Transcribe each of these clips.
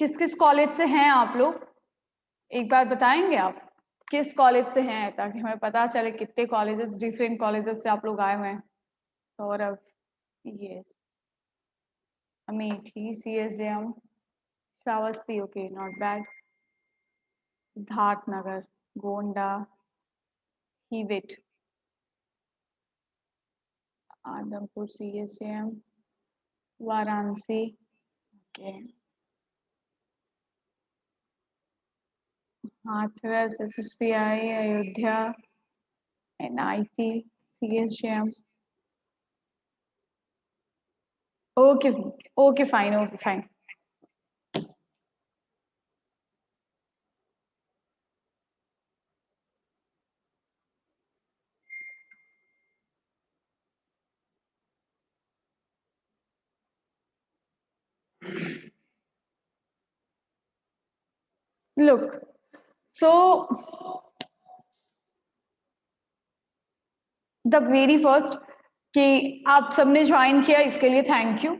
किस किस कॉलेज से हैं आप लोग? एक बार बताएंगे आप किस कॉलेज से हैं, ताकि हमें पता चले कितने कॉलेजेस, डिफरेंट कॉलेजेस से आप लोग आए हुए हैं। Saurabh, yes, Amethi, CSJM, Shravasti, okay, not bad, Siddharthnagar, Gonda, हीविट, Adampur, CSJM, Varanasi, okay, Hathras, SSPI, Ayodhya, NIT, CSJM, okay okay fine, okay fine. Look, so the very first कि आप सबने ज्वाइन किया, इसके लिए थैंक यू।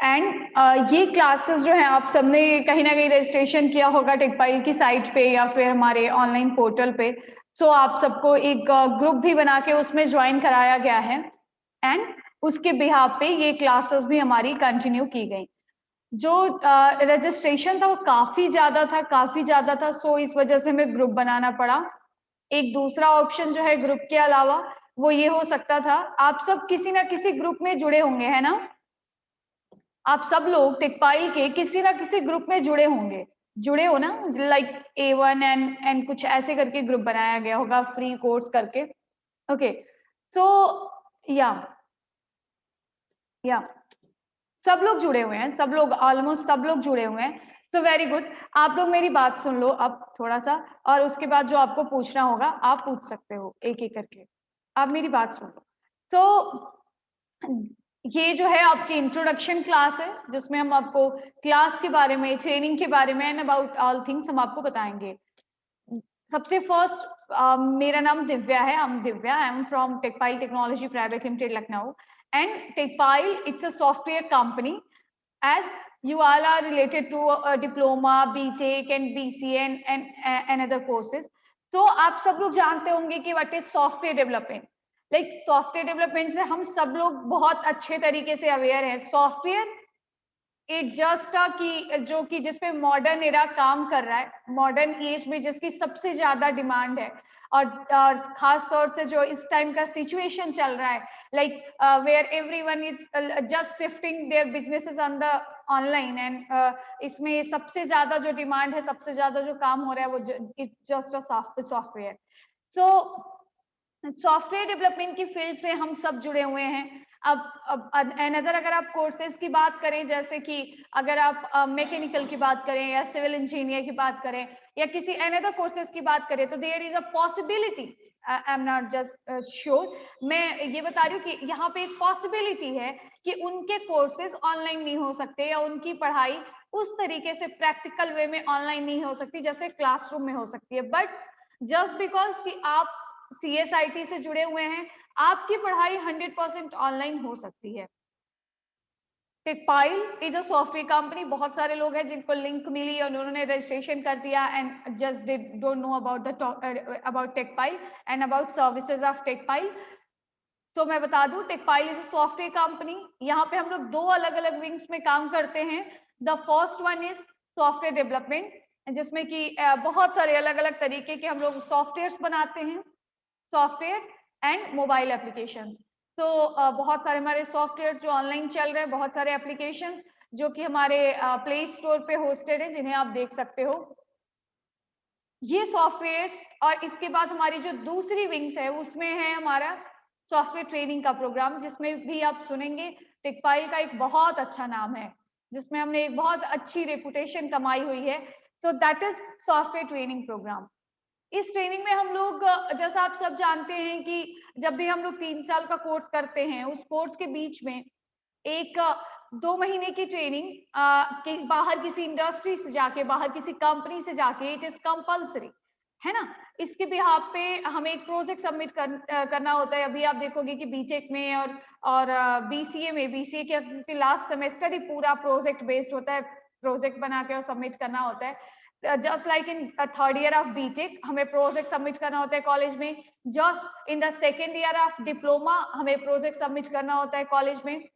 एंड ये क्लासेस जो है आप सबने कहीं ना कहीं रजिस्ट्रेशन किया होगा टेकपाइल की साइट पे या फिर हमारे ऑनलाइन पोर्टल पे। सो आप सबको एक ग्रुप भी बना के उसमें ज्वाइन कराया गया है एंड उसके बिहाफ पे ये क्लासेस भी हमारी कंटिन्यू की गई। जो रजिस्ट्रेशन था वो काफी ज्यादा था, सो इस वजह से हमें ग्रुप बनाना पड़ा। एक दूसरा ऑप्शन जो है ग्रुप के अलावा वो ये हो सकता था, आप सब किसी ना किसी ग्रुप में जुड़े होंगे, है ना? आप सब लोग टेकपाइल के किसी ना किसी ग्रुप में जुड़े हो ना, लाइक A1 एंड कुछ ऐसे करके ग्रुप बनाया गया होगा फ्री कोर्स करके। ओके, सो या या सब लोग जुड़े हुए हैं, सब लोग, ऑलमोस्ट सब लोग जुड़े हुए हैं। तो वेरी गुड, आप लोग मेरी बात सुन लो अब थोड़ा सा, और उसके बाद जो आपको पूछना होगा आप पूछ सकते हो एक एक करके। आप मेरी बात सुन लो। तो ये जो है आपकी इंट्रोडक्शन क्लास है, जिसमें हम आपको क्लास के बारे में, ट्रेनिंग के बारे में एंड अबाउट ऑल थिंग्स हम आपको बताएंगे। सबसे फर्स्ट, मेरा नाम दिव्या है, I am from Techpile technology private limited Lucknow. And Techpile, it's a software company, as you all are related to diploma, BTech and BCA and other courses. So आप सब लोग जानते होंगे कि what is software development. Like software development से हम सब लोग बहुत अच्छे तरीके से अवेयर हैं। सॉफ्टवेयर इट जस्ट कि जो कि जिसपे मॉडर्न एरा काम कर रहा है, मॉडर्न एज में जिसकी सबसे ज्यादा डिमांड है, और खास तौर से जो इस टाइम का सिचुएशन चल रहा है, like where everyone is just shifting their businesses on the online, and इसमें सबसे ज्यादा जो डिमांड है, सबसे ज्यादा जो काम हो रहा है, वो it's just a software. So software development की फील्ड से हम सब जुड़े हुए हैं। अब अनदर अगर आप कोर्सेज की बात करें, जैसे कि अगर आप मैकेनिकल की बात करें या सिविल इंजीनियर की बात करें या किसी अनदर कोर्सेज की बात करें, तो there is a possibility, I am not just sure, मैं ये बता रही हूँ कि यहाँ पे एक पॉसिबिलिटी है कि उनके कोर्सेज ऑनलाइन नहीं हो सकते, या उनकी पढ़ाई उस तरीके से प्रैक्टिकल वे में ऑनलाइन नहीं हो सकती जैसे क्लासरूम में हो सकती है। बट जस्ट बिकॉज कि आप CSIT से जुड़े हुए हैं, आपकी पढ़ाई 100% ऑनलाइन हो सकती है। Techpile is a software company, बहुत सारे लोग हैं जिनको लिंक मिली और उन्होंने रजिस्ट्रेशन कर दिया and just did don't know about Techpile and about services of Techpile. तो मैं बता दूं, Techpile is a software company. यहाँ पे हम लोग दो अलग अलग विंग्स में काम करते हैं। The first one is software development, जिसमें कि बहुत सारे अलग अलग तरीके के हम लोग सॉफ्टवेयर बनाते हैं, सॉफ्टवेयर एंड मोबाइल एप्लीकेशंस। तो बहुत सारे हमारे सॉफ्टवेयर जो ऑनलाइन चल रहे हैं, बहुत सारे एप्लीकेशंस जो कि हमारे प्ले स्टोर पे होस्टेड हैं, जिन्हें आप देख सकते हो, ये सॉफ्टवेयर्स। और इसके बाद हमारी जो दूसरी विंग्स है उसमें है हमारा सॉफ्टवेयर ट्रेनिंग का प्रोग्राम, जिसमें भी आप सुनेंगे टेकपाइल का एक बहुत अच्छा नाम है, जिसमें हमने एक बहुत अच्छी रेपुटेशन कमाई हुई है। So that is software training programme. इस ट्रेनिंग में हम लोग, जैसा आप सब जानते हैं कि जब भी हम लोग 3 साल का कोर्स करते हैं, उस कोर्स के बीच में एक 2 महीने की ट्रेनिंग कि बाहर किसी इंडस्ट्री से जाके, बाहर किसी कंपनी से जाके, इट इज कंपल्सरी, है ना। इसके बिहाफ पे हमें एक प्रोजेक्ट सबमिट करना होता है। अभी आप देखोगे कि बीटेक में और BCA में, BCA के लास्ट सेमेस्टर ही पूरा प्रोजेक्ट बेस्ड होता है, प्रोजेक्ट बना के और सबमिट करना होता है। Just like in third year of BTech हमें प्रोजेक्ट सबमिट करना होता है कॉलेज में, just in the second year of diploma हमें प्रोजेक्ट सबमिट करना होता है कॉलेज में।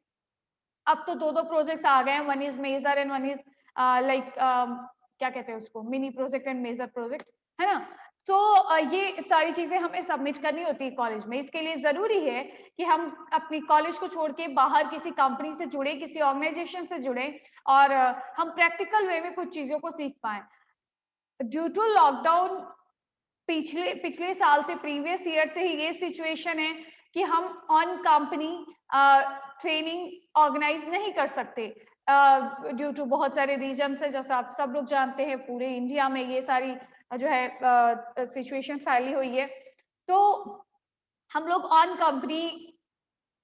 अब तो दो प्रोजेक्ट्स आ गए हैं, one is major and one is like क्या कहते हैं उसको, mini project and major project, है ना। तो ये सारी चीजें हमें सबमिट करनी होती है कॉलेज में। इसके लिए जरूरी है कि हम अपनी कॉलेज को छोड़ के बाहर किसी कंपनी से जुड़े, किसी ऑर्गेनाइजेशन से जुड़े और हम प्रैक्टिकल वे में कुछ चीजों को सीख पाए। ड्यू टू लॉकडाउन पिछले पिछले साल से, प्रीवियस ईयर से ही ये सिचुएशन है कि हम ऑन कंपनी ट्रेनिंग ऑर्गेनाइज नहीं कर सकते ड्यू टू बहुत सारे रीजन है। जैसा आप सब लोग जानते हैं पूरे इंडिया में ये सारी जो है सिचुएशन फैली हुई है। तो हम लोग ऑन कंपनी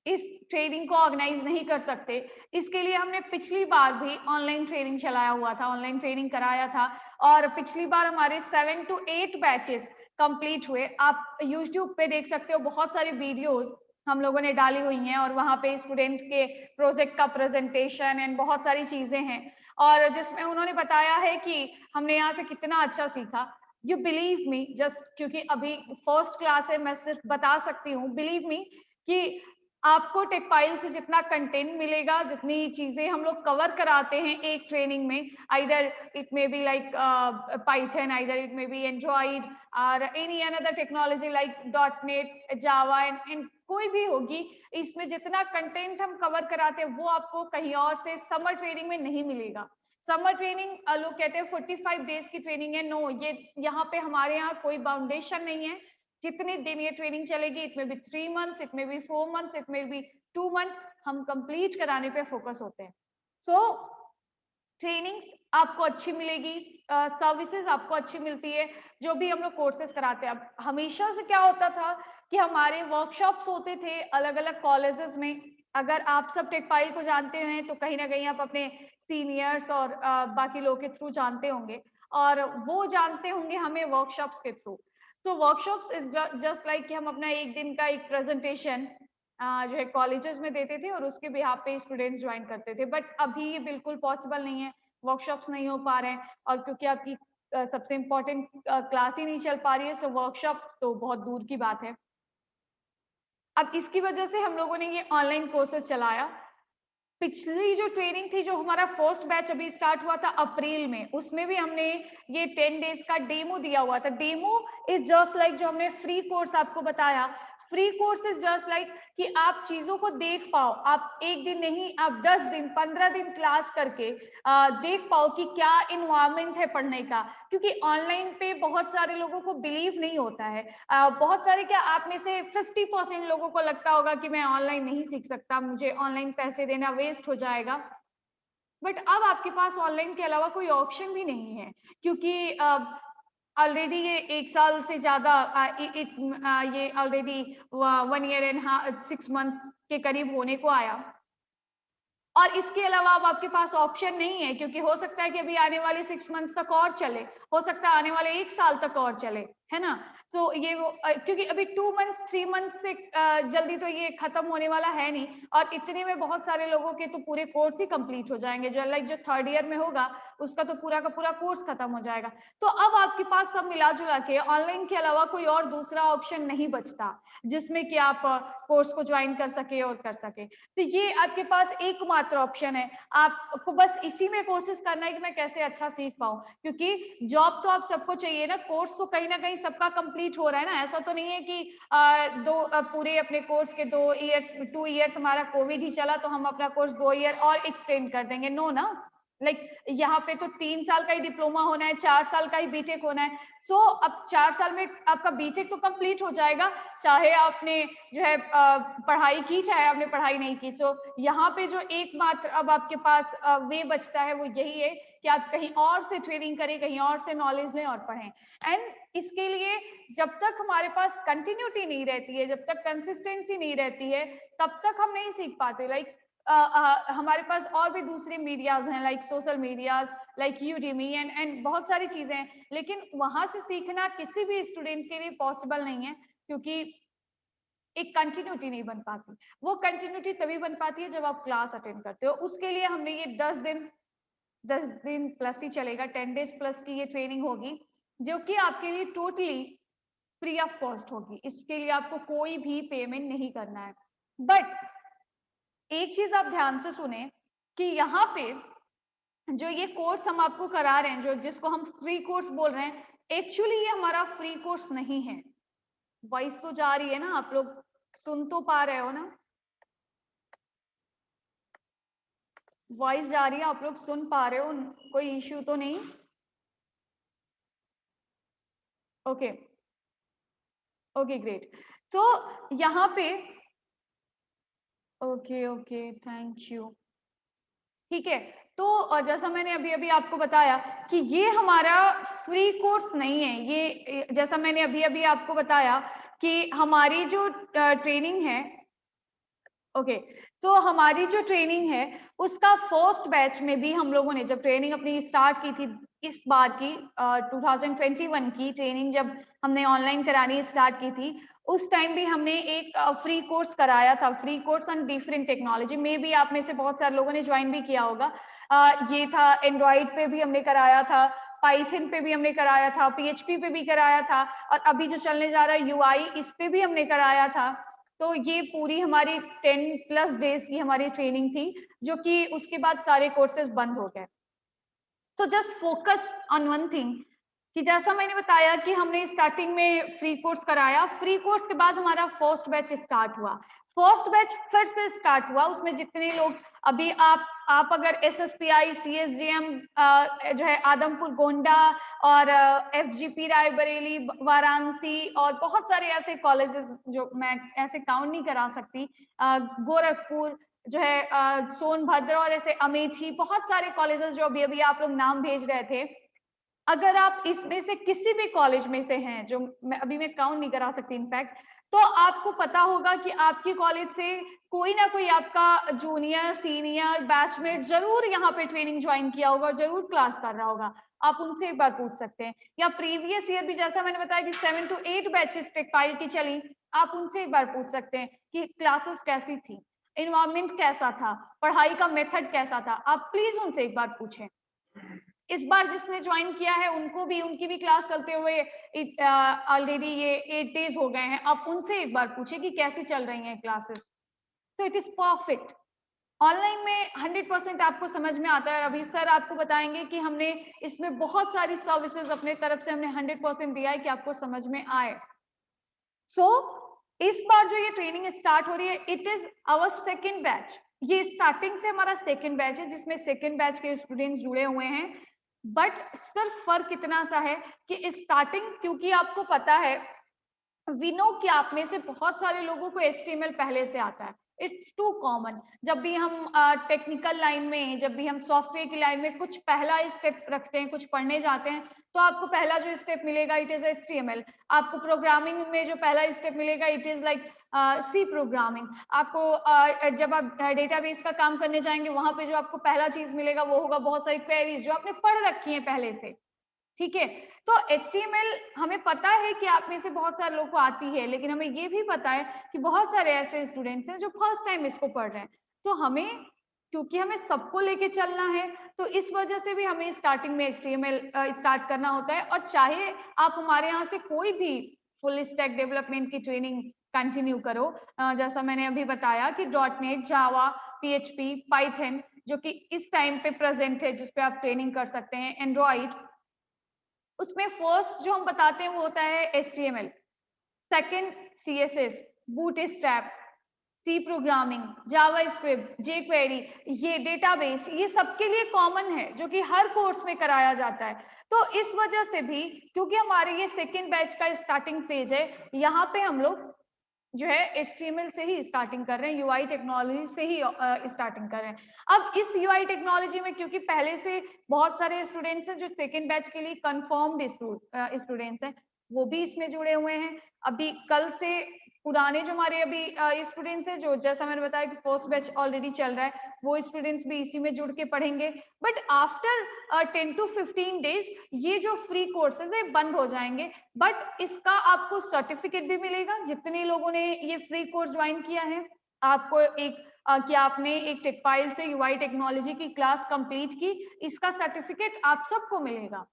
इस ट्रेनिंग को ऑर्गेनाइज नहीं कर सकते। इसके लिए हमने पिछली बार भी ऑनलाइन ट्रेनिंग चलाया हुआ था, ऑनलाइन ट्रेनिंग कराया था और पिछली बार हमारे 7 to 8 बैचेस कंप्लीट हुए। आप यूट्यूब पे देख सकते हो, बहुत सारी वीडियोस हम लोगों ने डाली हुई हैं और वहां पे स्टूडेंट के प्रोजेक्ट का प्रेजेंटेशन एंड बहुत सारी चीजें हैं और जिसमें उन्होंने बताया है कि हमने यहाँ से कितना अच्छा सीखा। यू बिलीव मी, जस्ट क्योंकि अभी फर्स्ट क्लास है, मैं सिर्फ बता सकती हूँ, बिलीव मी कि आपको टेकपाइल से जितना कंटेंट मिलेगा, जितनी चीजें हम लोग कवर कराते हैं एक ट्रेनिंग में, either it may be like Python, either it may be Android और any another technology like .NET, Java and कोई भी होगी, इसमें जितना कंटेंट हम कवर कराते हैं वो आपको कहीं और से समर ट्रेनिंग में नहीं मिलेगा। समर ट्रेनिंग लोग कहते हैं 45 डेज की ट्रेनिंग है, नो, ये यहाँ पे हमारे यहाँ कोई बाउंडेशन नहीं है। जितने दिन ये ट्रेनिंग चलेगी, इट में बी 3 months, इट में बी 4 months, इट में बी 2 months, हम कंप्लीट कराने पे फोकस होते हैं। सो ट्रेनिंग्स आपको अच्छी मिलेगी, सर्विसेज आपको अच्छी मिलती है, जो भी हम लोग कोर्सेज कराते हैं। अब हमेशा से क्या होता था कि हमारे वर्कशॉप्स होते थे अलग अलग कॉलेजेस में। अगर आप सब टेकपाइल को जानते हैं तो कहीं ना कहीं आप अपने सीनियर्स और बाकी लोग के थ्रू जानते होंगे और वो जानते होंगे हमें वर्कशॉप्स के थ्रू। तो वर्कशॉप्स इज जस्ट लाइक कि हम अपना एक दिन का एक प्रेजेंटेशन जो है कॉलेजेस में देते थे और उसके बिहाफ पे स्टूडेंट्स ज्वाइन करते थे। बट अभी ये बिल्कुल पॉसिबल नहीं है, वर्कशॉप्स नहीं हो पा रहे हैं और क्योंकि आपकी सबसे इम्पोर्टेंट क्लास ही नहीं चल पा रही है, सो वर्कशॉप तो बहुत दूर की बात है। अब इसकी वजह से हम लोगों ने ये ऑनलाइन कोर्सेज चलाया। पिछली जो ट्रेनिंग थी, जो हमारा फर्स्ट बैच अभी स्टार्ट हुआ था अप्रैल में, उसमें भी हमने ये 10 डेज का डेमो दिया हुआ था। डेमो इज जस्ट लाइक जो हमने फ्री कोर्स आपको बताया, free course is just like कि आप चीजों को देख पाओ। आप एक दिन नहीं, आप 10 दिन 15 दिन क्लास करके देख पाओ कि क्या इन्वायरमेंट है पढ़ने का, क्योंकि ऑनलाइन पे बहुत सारे लोगों को बिलीव नहीं होता है। बहुत सारे, क्या आप में से 50% लोगों को लगता होगा कि मैं ऑनलाइन नहीं सीख सकता, मुझे ऑनलाइन पैसे देना वेस्ट हो जाएगा। बट अब आपके पास ऑनलाइन के अलावा कोई ऑप्शन भी नहीं है, क्योंकि ऑलरेडी ये 1 साल से ज्यादा ये ऑलरेडी 1 year and 6 months के करीब होने को आया और इसके अलावा अब आपके पास ऑप्शन नहीं है, क्योंकि हो सकता है कि अभी आने वाले 6 months तक और चले, हो सकता है आने वाले 1 साल तक और चले, है ना। तो ये वो क्योंकि अभी 2 months 3 months से जल्दी तो ये खत्म होने वाला है नहीं और इतने में बहुत सारे लोगों के तो पूरे कोर्स ही कंप्लीट हो जाएंगे। जो लाइक जो थर्ड ईयर में होगा उसका तो पूरा का पूरा कोर्स खत्म हो जाएगा। तो अब आपके पास सब मिला जुला के ऑनलाइन के अलावा कोई और दूसरा ऑप्शन नहीं बचता जिसमें कि आप कोर्स को ज्वाइन कर सके और कर सके। तो ये आपके पास एकमात्र ऑप्शन है। आपको बस इसी में कोशिश करना है कि मैं कैसे अच्छा सीख पाऊं, क्योंकि जॉब तो आप सबको चाहिए ना, कोर्स तो कहीं ना कहीं सबका कंप्लीट हो रहा है ना। ऐसा तो नहीं है कि पूरे अपने कोर्स के 2 years हमारा कोविड ही चला तो हम अपना कोर्स 2 year और एक्सटेंड कर देंगे, नो ना। लाइक यहाँ पे तो 3 साल का ही डिप्लोमा होना है, 4 साल का ही बीटेक होना है। सो अब 4 साल में आपका बीटेक तो कंप्लीट हो जाएगा, चाहे आपने जो है पढ़ाई की, चाहे आपने पढ़ाई नहीं की। तो यहाँ पे जो एकमात्र अब आपके पास वे बचता है वो यही है कि आप कहीं और से ट्रेनिंग करें, कहीं और से नॉलेज लें और पढ़ें। एंड इसके लिए जब तक हमारे पास कंटिन्यूटी नहीं रहती है, जब तक कंसिस्टेंसी नहीं रहती है, तब तक हम नहीं सीख पाते। लाइक हमारे पास और भी दूसरे मीडियाज हैं, like social medias, like Udemy and बहुत सारी चीजें हैं, लेकिन वहां से सीखना किसी भी स्टूडेंट के लिए पॉसिबल नहीं है, क्योंकि एक कंटिन्यूटी नहीं बन पाती। वो कंटिन्यूटी तभी बन पाती है जब आप क्लास अटेंड करते हो। उसके लिए हमने ये 10 दिन 10 दिन प्लस ही चलेगा, 10 डेज प्लस की ये ट्रेनिंग होगी, जो कि आपके लिए टोटली फ्री ऑफ कॉस्ट होगी। इसके लिए आपको कोई भी पेमेंट नहीं करना है। बट एक चीज आप ध्यान से सुने कि यहाँ पे जो ये कोर्स हम आपको करा रहे हैं, जो जिसको हम फ्री कोर्स बोल रहे हैं, एक्चुअली ये हमारा फ्री कोर्स नहीं है। वॉइस तो जा रही है ना, आप लोग सुन तो पा रहे हो ना? वॉइस जा रही है, आप लोग सुन पा रहे हो? कोई इश्यू तो नहीं? Okay okay great. तो यहाँ पे ओके ओके थैंक यू। ठीक है, तो जैसा मैंने अभी अभी आपको बताया कि ये हमारा फ्री कोर्स नहीं है। ये जैसा मैंने अभी अभी आपको बताया कि हमारी जो ट्रेनिंग है, ओके, तो हमारी जो ट्रेनिंग है उसका फर्स्ट बैच में भी हम लोगों ने जब ट्रेनिंग अपनी स्टार्ट की थी, इस बार की 2021 की ट्रेनिंग जब हमने ऑनलाइन करानी स्टार्ट की थी, उस टाइम भी हमने एक फ्री कोर्स कराया था, free course on different technology. मे भी आप में से बहुत सारे लोगों ने ज्वाइन भी किया होगा। ये था एंड्रॉइड पे भी हमने कराया था, पाइथन पे भी हमने कराया था, PHP पे भी कराया था, और अभी जो चलने जा रहा है UI, इस पे भी हमने कराया था। तो ये पूरी हमारी 10+ डेज की हमारी ट्रेनिंग थी, जो कि उसके बाद सारे कोर्सेज बंद हो गए। तो just focus on one thing कि जैसा मैंने बताया कि हमने स्टार्टिंग में फ्री कोर्स कराया, फ्री कोर्स के बाद हमारा फर्स्ट बैच स्टार्ट हुआ। फर्स्ट बैच फिर से स्टार्ट हुआ, उसमें जितने लोग अभी आप अगर SSPI, CSGM जो है आदमपुर गोंडा और FGP रायबरेली, वाराणसी और बहुत सारे ऐसे कॉलेजेस जो मैं ऐसे काउंट नहीं करा सकती, गोरखपुर जो है, सोनभद्र और ऐसे अमेठी, बहुत सारे कॉलेजेस जो अभी अभी आप लोग नाम भेज रहे थे, अगर आप इसमें से किसी भी कॉलेज में से हैं, जो मैं काउंट नहीं करा सकती इनफैक्ट, तो आपको पता होगा कि आपकी कॉलेज से कोई ना कोई आपका जूनियर, सीनियर, बैचमेट जरूर यहाँ पे ट्रेनिंग ज्वाइन किया होगा और जरूर क्लास कर रहा होगा। आप उनसे एक बार पूछ सकते हैं, या प्रीवियस ईयर भी जैसा मैंने बताया कि 7 to 8 बैचेस टेक्सटाइल की चली, आप उनसे एक बार पूछ सकते हैं कि क्लासेस कैसी थी, इन्वायरमेंट कैसा था, पढ़ाई का मेथड कैसा था। आप प्लीज उनसे एक बार पूछें। इस बार जिसने ज्वाइन किया है उनको भी, उनकी भी क्लास चलते हुए ऑलरेडी ये 8 डेज हो गए हैं, आप उनसे एक बार पूछे कि कैसी चल रही हैं क्लासेस। तो इट इज परफेक्ट। ऑनलाइन में 100% आपको समझ में आता है। अभी सर आपको बताएंगे कि हमने इसमें बहुत सारी सर्विसेज अपने तरफ से हमने 100% दिया है कि आपको समझ में आए। सो इस बार जो ये ट्रेनिंग स्टार्ट हो रही है, it is our second batch. ये स्टार्टिंग से हमारा सेकेंड बैच है, जिसमें सेकेंड बैच के स्टूडेंट्स जुड़े हुए हैं। बट सिर्फ फर्क इतना सा है कि स्टार्टिंग, क्योंकि आपको पता है, वी नो कि आप में से बहुत सारे लोगों को HTML पहले से आता है, इट्स टू कॉमन। जब भी हम टेक्निकल लाइन में, जब भी हम सॉफ्टवेयर की लाइन में कुछ पहला स्टेप रखते हैं, कुछ पढ़ने जाते हैं, तो आपको पहला जो स्टेप मिलेगा इट इज HTML। आपको प्रोग्रामिंग में जो पहला स्टेप मिलेगा it is like C programming. आपको जब आप डेटाबेस का काम करने जाएंगे, वहां पे जो आपको पहला चीज मिलेगा वो होगा बहुत सारी क्वेरीज जो आपने पढ़ रखी है पहले से। ठीक है, तो HTML हमें पता है कि आप में से बहुत सारे लोगों को आती है, लेकिन हमें ये भी पता है कि बहुत सारे ऐसे स्टूडेंट्स हैं जो फर्स्ट टाइम इसको पढ़ रहे हैं। तो हमें, क्योंकि हमें सबको लेके चलना है, तो इस वजह से भी हमें स्टार्टिंग में HTML स्टार्ट करना होता है। और चाहे आप हमारे यहाँ से कोई भी फुल स्टैक डेवलपमेंट की ट्रेनिंग कंटिन्यू करो, जैसा मैंने अभी बताया कि .NET, जावा, PHP, पाइथन, जो कि इस टाइम पे प्रेजेंट है, जिसपे आप ट्रेनिंग कर सकते हैं, एंड्रॉइड, उसमें फर्स्ट जो हम बताते हैं वो होता है HTML, second CSS, bootstrap, C programming, JavaScript, jQuery, ये डेटाबेस, ये सबके लिए कॉमन है, जो कि हर कोर्स में कराया जाता है। तो इस वजह से भी, क्योंकि हमारे ये सेकंड बैच का स्टार्टिंग फेज है, यहाँ पे हम लोग जो है HTML से ही स्टार्टिंग कर रहे हैं, UI टेक्नोलॉजी से ही स्टार्टिंग कर रहे हैं। अब इस UI टेक्नोलॉजी में, क्योंकि पहले से बहुत सारे स्टूडेंट्स हैं जो सेकेंड बैच के लिए कंफर्म्ड स्टूडेंट्स हैं, वो भी इसमें जुड़े हुए हैं। अभी कल से पुराने जो हमारे अभी स्टूडेंट्स हैं, जो जैसा मैंने बताया कि फर्स्ट बैच ऑलरेडी चल रहा है, वो स्टूडेंट्स भी इसी में जुड़ के पढ़ेंगे। बट आफ्टर 10 to 15 डेज ये जो फ्री कोर्सेज है बंद हो जाएंगे, बट इसका आपको सर्टिफिकेट भी मिलेगा। जितने लोगों ने ये फ्री कोर्स ज्वाइन किया है, आपको एक कि आपने एक टेकपाइल से यूआई टेक्नोलॉजी की क्लास कंप्लीट की, इसका सर्टिफिकेट आप सबको मिलेगा।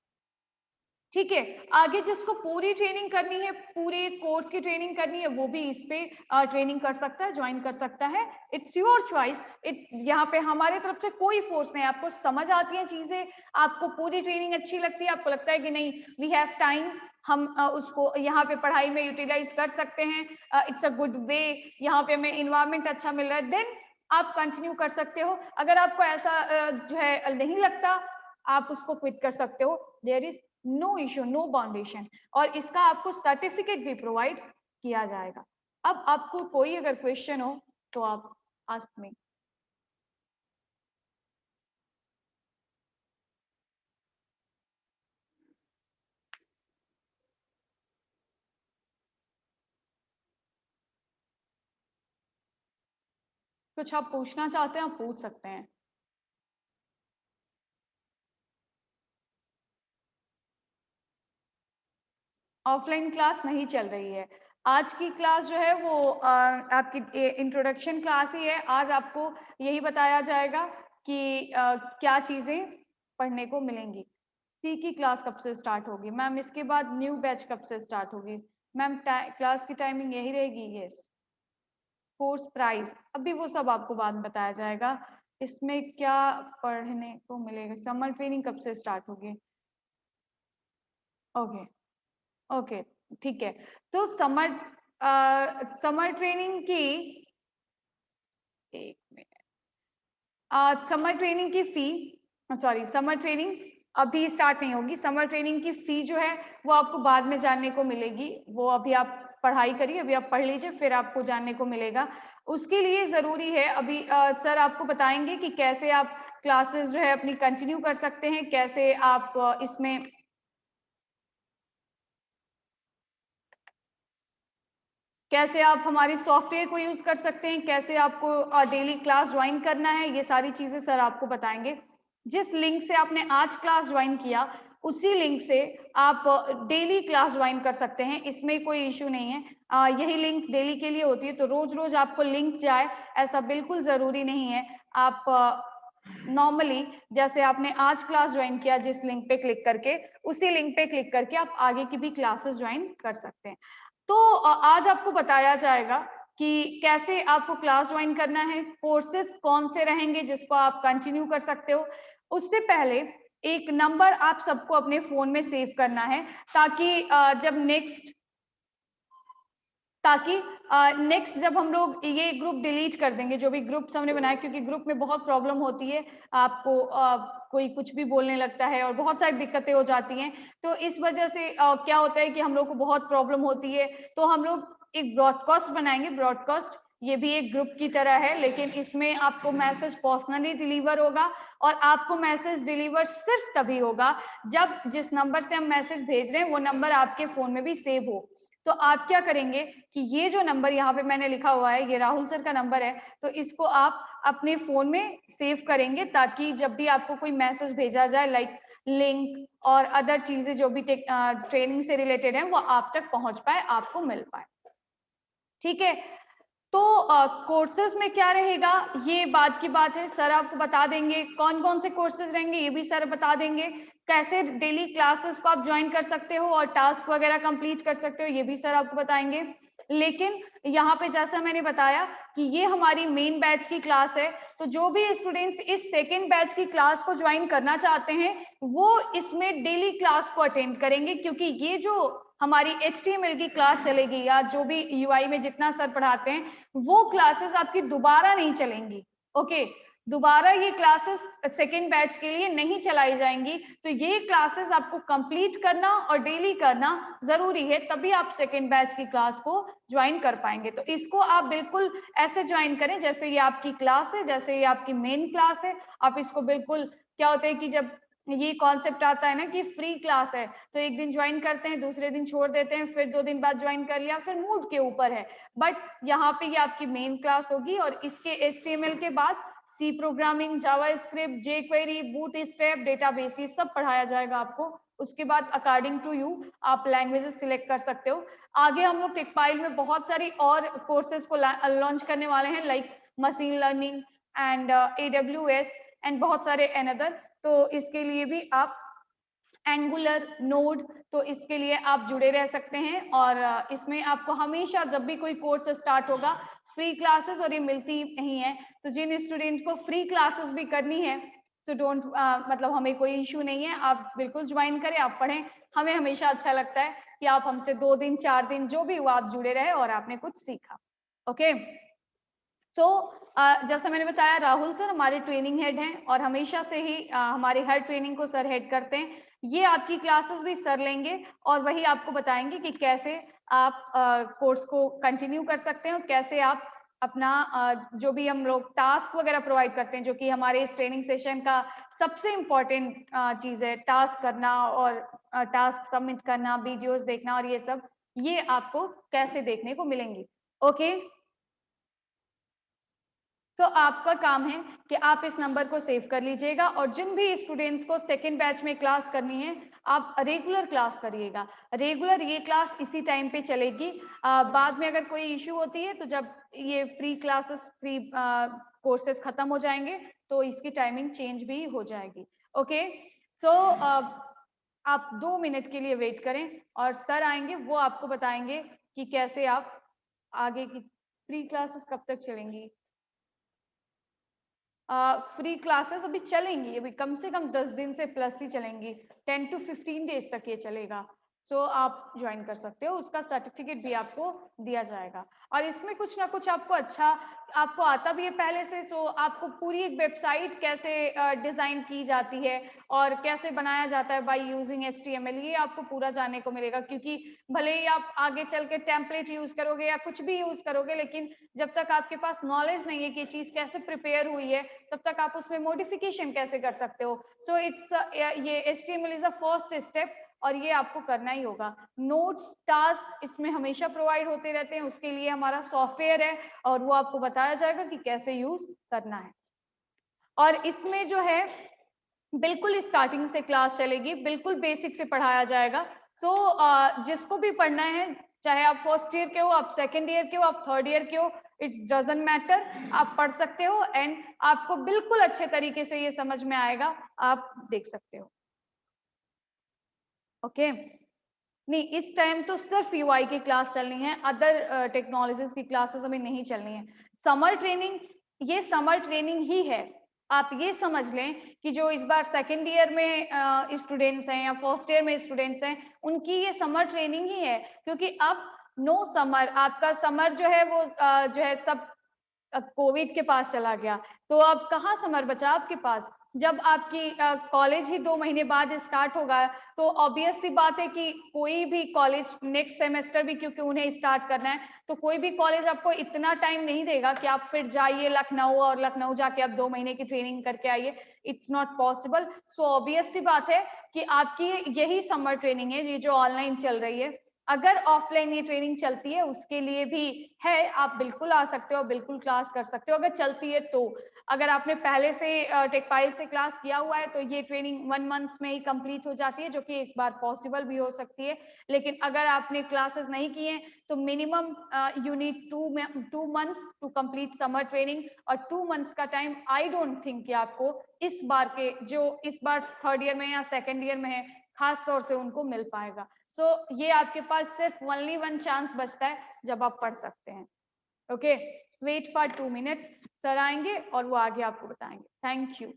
ठीक है, आगे जिसको पूरी ट्रेनिंग करनी है, पूरे कोर्स की ट्रेनिंग करनी है, वो भी इस पे ट्रेनिंग कर सकता है, ज्वाइन कर सकता है। It's your choice. यहाँ पे हमारे तरफ से कोई फोर्स नहीं। आपको समझ आती है चीजें, आपको पूरी ट्रेनिंग अच्छी लगती है, आपको लगता है कि नहीं वी हैव टाइम, हम उसको यहाँ पे पढ़ाई में यूटिलाइज कर सकते हैं, इट्स अ गुड वे, यहाँ पे हमें इन्वायरमेंट अच्छा मिल रहा है, देन आप कंटिन्यू कर सकते हो। अगर आपको ऐसा जो है नहीं लगता, आप उसको क्विट कर सकते हो। There is no issue, no boundation, और इसका आपको सर्टिफिकेट भी प्रोवाइड किया जाएगा। अब आपको कोई अगर क्वेश्चन हो तो आप आस्क मी। कुछ आप पूछना चाहते हैं, आप पूछ सकते हैं। ऑफलाइन क्लास नहीं चल रही है। आज की क्लास जो है वो आपकी इंट्रोडक्शन क्लास ही है। आज आपको यही बताया जाएगा कि क्या चीजें पढ़ने को मिलेंगी। सी की क्लास कब से स्टार्ट होगी मैम, इसके बाद न्यू बैच कब से स्टार्ट होगी मैम, क्लास की टाइमिंग यही रहेगी। यस, कोर्स प्राइस अभी वो सब आपको बाद में बताया जाएगा। इसमें क्या पढ़ने को मिलेगा, समर ट्रेनिंग कब से स्टार्ट होगी। ओके ओके, ठीक है। तो समर ट्रेनिंग की, एक मिनट, समर ट्रेनिंग की फी, सॉरी समर ट्रेनिंग अभी स्टार्ट नहीं होगी। समर ट्रेनिंग की फी जो है वो आपको बाद में जानने को मिलेगी। वो अभी आप पढ़ाई करिए, अभी आप पढ़ लीजिए, फिर आपको जानने को मिलेगा। उसके लिए जरूरी है अभी सर आपको बताएंगे कि कैसे आप क्लासेस जो है अपनी कंटिन्यू कर सकते हैं, कैसे आप इसमें कैसे आप हमारी सॉफ्टवेयर को यूज कर सकते हैं, कैसे आपको डेली क्लास ज्वाइन करना है, ये सारी चीजें सर आपको बताएंगे। जिस लिंक से आपने आज क्लास ज्वाइन किया, उसी लिंक से आप डेली क्लास ज्वाइन कर सकते हैं, इसमें कोई इश्यू नहीं है। यही लिंक डेली के लिए होती है, तो रोज रोज आपको लिंक जाए ऐसा बिल्कुल जरूरी नहीं है। आप नॉर्मली जैसे आपने आज क्लास ज्वाइन किया जिस लिंक पे क्लिक करके, उसी लिंक पे क्लिक करके आप आगे की भी क्लासेस ज्वाइन कर सकते हैं। तो आज आपको बताया जाएगा कि कैसे आपको क्लास ज्वाइन करना है, कोर्सेज कौन से रहेंगे जिसको आप कंटिन्यू कर सकते हो। उससे पहले एक नंबर आप सबको अपने फोन में सेव करना है, ताकि नेक्स्ट जब हम लोग ये ग्रुप डिलीट कर देंगे, जो भी ग्रुप्स हमने बनाए, क्योंकि ग्रुप में बहुत प्रॉब्लम होती है, आपको कोई कुछ भी बोलने लगता है और बहुत सारी दिक्कतें हो जाती हैं। तो इस वजह से क्या होता है कि हम लोग को बहुत प्रॉब्लम होती है। तो हम लोग एक ब्रॉडकास्ट बनाएंगे। ब्रॉडकास्ट ये भी एक ग्रुप की तरह है, लेकिन इसमें आपको मैसेज पर्सनली डिलीवर होगा, और आपको मैसेज डिलीवर सिर्फ तभी होगा जब जिस नंबर से हम मैसेज भेज रहे हैं वो नंबर आपके फोन में भी सेव हो। तो आप क्या करेंगे कि ये जो नंबर यहाँ पे मैंने लिखा हुआ है, ये राहुल सर का नंबर है, तो इसको आप अपने फोन में सेव करेंगे, ताकि जब भी आपको कोई मैसेज भेजा जाए, लाइक लिंक और अदर चीजें जो भी ट्रेनिंग से रिलेटेड है, वो आप तक पहुंच पाए, आपको मिल पाए। ठीक है, तो कोर्सेज में क्या रहेगा, ये बात की बात है, सर आपको बता देंगे कौन कौन से कोर्सेज रहेंगे, ये भी सर बता देंगे। कैसे डेली क्लासेस को आप ज्वाइन कर सकते हो और टास्क वगैरह कंप्लीट कर सकते हो, ये भी सर आपको बताएंगे। लेकिन यहाँ पे जैसा मैंने बताया कि ये हमारी मेन बैच की क्लास है, तो जो भी स्टूडेंट्स इस सेकेंड बैच की क्लास को ज्वाइन करना चाहते हैं वो इसमें डेली क्लास को अटेंड करेंगे, क्योंकि ये जो हमारी HTML की क्लास चलेगी या जो भी UI में जितना सर पढ़ाते हैं, वो क्लासेस आपकी दोबारा नहीं चलेंगी। ओके, दोबारा ये क्लासेस सेकेंड बैच के लिए नहीं चलाई जाएंगी। तो ये क्लासेस आपको कंप्लीट करना और डेली करना जरूरी है, तभी आप सेकेंड बैच की क्लास को ज्वाइन कर पाएंगे। तो इसको आप बिल्कुल ऐसे ज्वाइन करें जैसे ये आपकी क्लास है, जैसे ये आपकी मेन क्लास है। आप इसको बिल्कुल, क्या होता है कि जब ये कॉन्सेप्ट आता है ना कि फ्री क्लास है, तो एक दिन ज्वाइन करते हैं, दूसरे दिन छोड़ देते हैं, फिर 2 दिन बाद ज्वाइन कर लिया, फिर मूड के ऊपर है। बट यहाँ पे ये आपकी मेन क्लास होगी, और इसके HTML के बाद C programming, JavaScript, jQuery, Bootstrap, database, ये सब पढ़ाया जाएगा आपको। उसके बाद अकॉर्डिंग टू यू आप लैंग्वेजेस सिलेक्ट कर सकते हो। आगे हम लोग टेकपाइल में बहुत सारी और कोर्सेज को लॉन्च करने वाले हैं, like machine learning and AWS and बहुत सारे अनदर। तो इसके लिए भी आप एंगुलर नोड, तो इसके लिए आप जुड़े रह सकते हैं। और इसमें आपको हमेशा जब भी कोई कोर्स स्टार्ट होगा फ्री क्लासेस, और ये मिलती नहीं है, तो जिन स्टूडेंट को फ्री क्लासेस भी करनी है तो डोंट मतलब हमें कोई इशू नहीं है, आप बिल्कुल ज्वाइन करें, आप पढ़ें। हमें हमेशा अच्छा लगता है कि आप हमसे 2 दिन 4 दिन जो भी हुआ आप जुड़े रहे और आपने कुछ सीखा। ओके, सो जैसा मैंने बताया, राहुल सर हमारे ट्रेनिंग हेड हैं और हमेशा से ही हमारी हर ट्रेनिंग को सर हेड करते हैं। ये आपकी क्लासेस भी सर लेंगे और वही आपको बताएंगे कि कैसे आप कोर्स को कंटिन्यू कर सकते हैं और कैसे आप अपना जो भी हम लोग टास्क वगैरह प्रोवाइड करते हैं, जो कि हमारे इस ट्रेनिंग सेशन का सबसे इम्पोर्टेंट चीज है, टास्क करना और टास्क सबमिट करना, वीडियोस देखना और ये सब, ये आपको कैसे देखने को मिलेंगी। ओके, तो आपका काम है कि आप इस नंबर को सेव कर लीजिएगा और जिन भी स्टूडेंट्स को सेकेंड बैच में क्लास करनी है, आप रेगुलर क्लास करिएगा। रेगुलर ये क्लास इसी टाइम पे चलेगी। बाद में अगर कोई इश्यू होती है तो जब ये फ्री क्लासेस, फ्री कोर्सेज खत्म हो जाएंगे तो इसकी टाइमिंग चेंज भी हो जाएगी। ओके, सो आप 2 मिनट के लिए वेट करें और सर आएंगे, वो आपको बताएंगे कि कैसे आप आगे की फ्री क्लासेस कब तक चलेंगी। फ्री क्लासेस अभी चलेंगी, अभी कम से कम 10 दिन से प्लस ही चलेंगी, 10 to 15 डेज तक ये चलेगा। सो आप ज्वाइन कर सकते हो, उसका सर्टिफिकेट भी आपको दिया जाएगा। और इसमें कुछ ना कुछ आपको अच्छा, आपको आता भी है पहले से, सो आपको पूरी एक वेबसाइट कैसे डिजाइन की जाती है और कैसे बनाया जाता है बाय यूजिंग HTML, ये आपको पूरा जानने को मिलेगा। क्योंकि भले ही आप आगे चल के टेम्पलेट यूज करोगे या कुछ भी यूज करोगे, लेकिन जब तक आपके पास नॉलेज नहीं है कि चीज कैसे प्रिपेयर हुई है, तब तक आप उसमें मॉडिफिकेशन कैसे कर सकते हो। सो इट्स ये HTML is the first step और ये आपको करना ही होगा। नोट्स, टास्क इसमें हमेशा प्रोवाइड होते रहते हैं, उसके लिए हमारा सॉफ्टवेयर है और वो आपको बताया जाएगा कि कैसे यूज करना है। और इसमें जो है बिल्कुल स्टार्टिंग से क्लास चलेगी, बिल्कुल बेसिक से पढ़ाया जाएगा। सो जिसको भी पढ़ना है, चाहे आप फर्स्ट ईयर के हो, आप सेकेंड ईयर के हो, आप थर्ड ईयर के हो, इट्स डजंट मैटर, आप पढ़ सकते हो एंड आपको बिल्कुल अच्छे तरीके से ये समझ में आएगा, आप देख सकते हो। ओके, नहीं इस टाइम तो सिर्फ UI की क्लास चलनी है, अदर टेक्नोलॉजीज की क्लासेस अभी नहीं चलनी है। समर ट्रेनिंग, ये समर ट्रेनिंग ही है। आप ये समझ लें कि जो इस बार सेकेंड ईयर में स्टूडेंट्स हैं या फर्स्ट ईयर में स्टूडेंट्स हैं, उनकी ये समर ट्रेनिंग ही है। क्योंकि अब नो समर, आपका समर जो है वो जो है सब कोविड के पास चला गया, तो अब कहाँ समर बचा आपके पास। जब आपकी कॉलेज ही 2 महीने बाद स्टार्ट होगा, तो ऑब्वियस सी बात है कि कोई भी कॉलेज नेक्स्ट सेमेस्टर भी, क्योंकि उन्हें स्टार्ट करना है, तो कोई भी कॉलेज आपको इतना टाइम नहीं देगा कि आप फिर जाइए लखनऊ और लखनऊ जाके आप 2 महीने की ट्रेनिंग करके आइए। It's not possible. So obvious सी बात है कि आपकी यही समर ट्रेनिंग है, ये जो ऑनलाइन चल रही है। अगर ऑफलाइन ये ट्रेनिंग चलती है उसके लिए भी है, आप बिल्कुल आ सकते हो, बिल्कुल क्लास कर सकते हो अगर चलती है तो। अगर आपने पहले से टेकपाइल से क्लास किया हुआ है तो ये ट्रेनिंग 1 मंथ में ही कंप्लीट हो जाती है, जो कि एक बार पॉसिबल भी हो सकती है। लेकिन अगर आपने क्लासेस नहीं किए तो minimum you need 2 months to complete summer training, और 2 मंथ्स का टाइम आई डोंट थिंक कि आपको इस बार के जो इस बार थर्ड ईयर में या सेकेंड ईयर में है खास तौर से उनको मिल पाएगा। सो ये आपके पास सिर्फ ओनली 1 चांस बचता है जब आप पढ़ सकते हैं। Okay, wait for 2 minutes, sir आएंगे और वो आगे आपको बताएंगे। Thank you.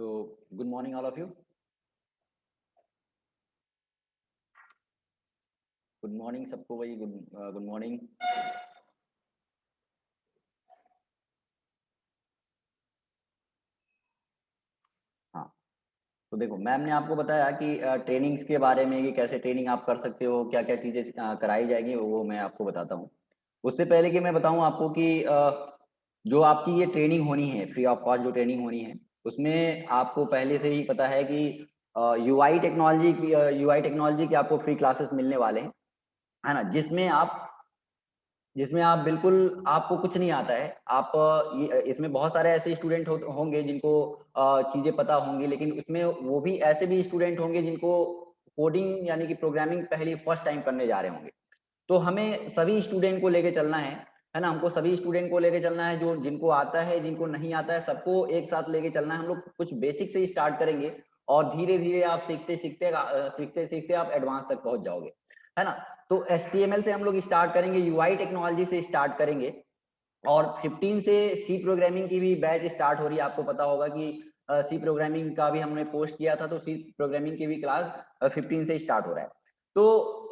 So good morning all of you. Good morning सबको भाई, गुड मॉर्निंग। हाँ, तो देखो मैम ने आपको बताया कि ट्रेनिंग्स के बारे में कि कैसे ट्रेनिंग आप कर सकते हो, क्या क्या चीज़ें कराई जाएगी, वो मैं आपको बताता हूँ। उससे पहले कि मैं बताऊँ आपको कि जो आपकी ये ट्रेनिंग होनी है, फ्री ऑफ कॉस्ट जो ट्रेनिंग होनी है, उसमें आपको पहले से ही पता है कि यूआई टेक्नोलॉजी की आपको फ्री क्लासेस मिलने वाले हैं, है ना, जिसमें आप बिल्कुल आपको कुछ नहीं आता है। आप इसमें बहुत सारे ऐसे स्टूडेंट होंगे जिनको चीज़ें पता होंगी, लेकिन इसमें वो भी ऐसे भी स्टूडेंट होंगे जिनको कोडिंग यानी कि प्रोग्रामिंग पहली फर्स्ट टाइम करने जा रहे होंगे। तो हमें सभी स्टूडेंट को लेके चलना है ना, हमको सभी स्टूडेंट को लेके चलना है, जो जिनको आता है जिनको नहीं आता है सबको एक साथ लेके चलना है। हम लोग कुछ बेसिक से ही स्टार्ट करेंगे और धीरे धीरे आप सीखते सीखते आप एडवांस तक पहुंच जाओगे, है ना। तो HTML से हम लोग स्टार्ट करेंगे, यूआई टेक्नोलॉजी से स्टार्ट करेंगे और 15 से सी प्रोग्रामिंग की भी बैच स्टार्ट हो रही है। आपको पता होगा कि सी प्रोग्रामिंग का भी हमने पोस्ट किया था, तो सी प्रोग्रामिंग की भी क्लास 15 से स्टार्ट हो रहा है। तो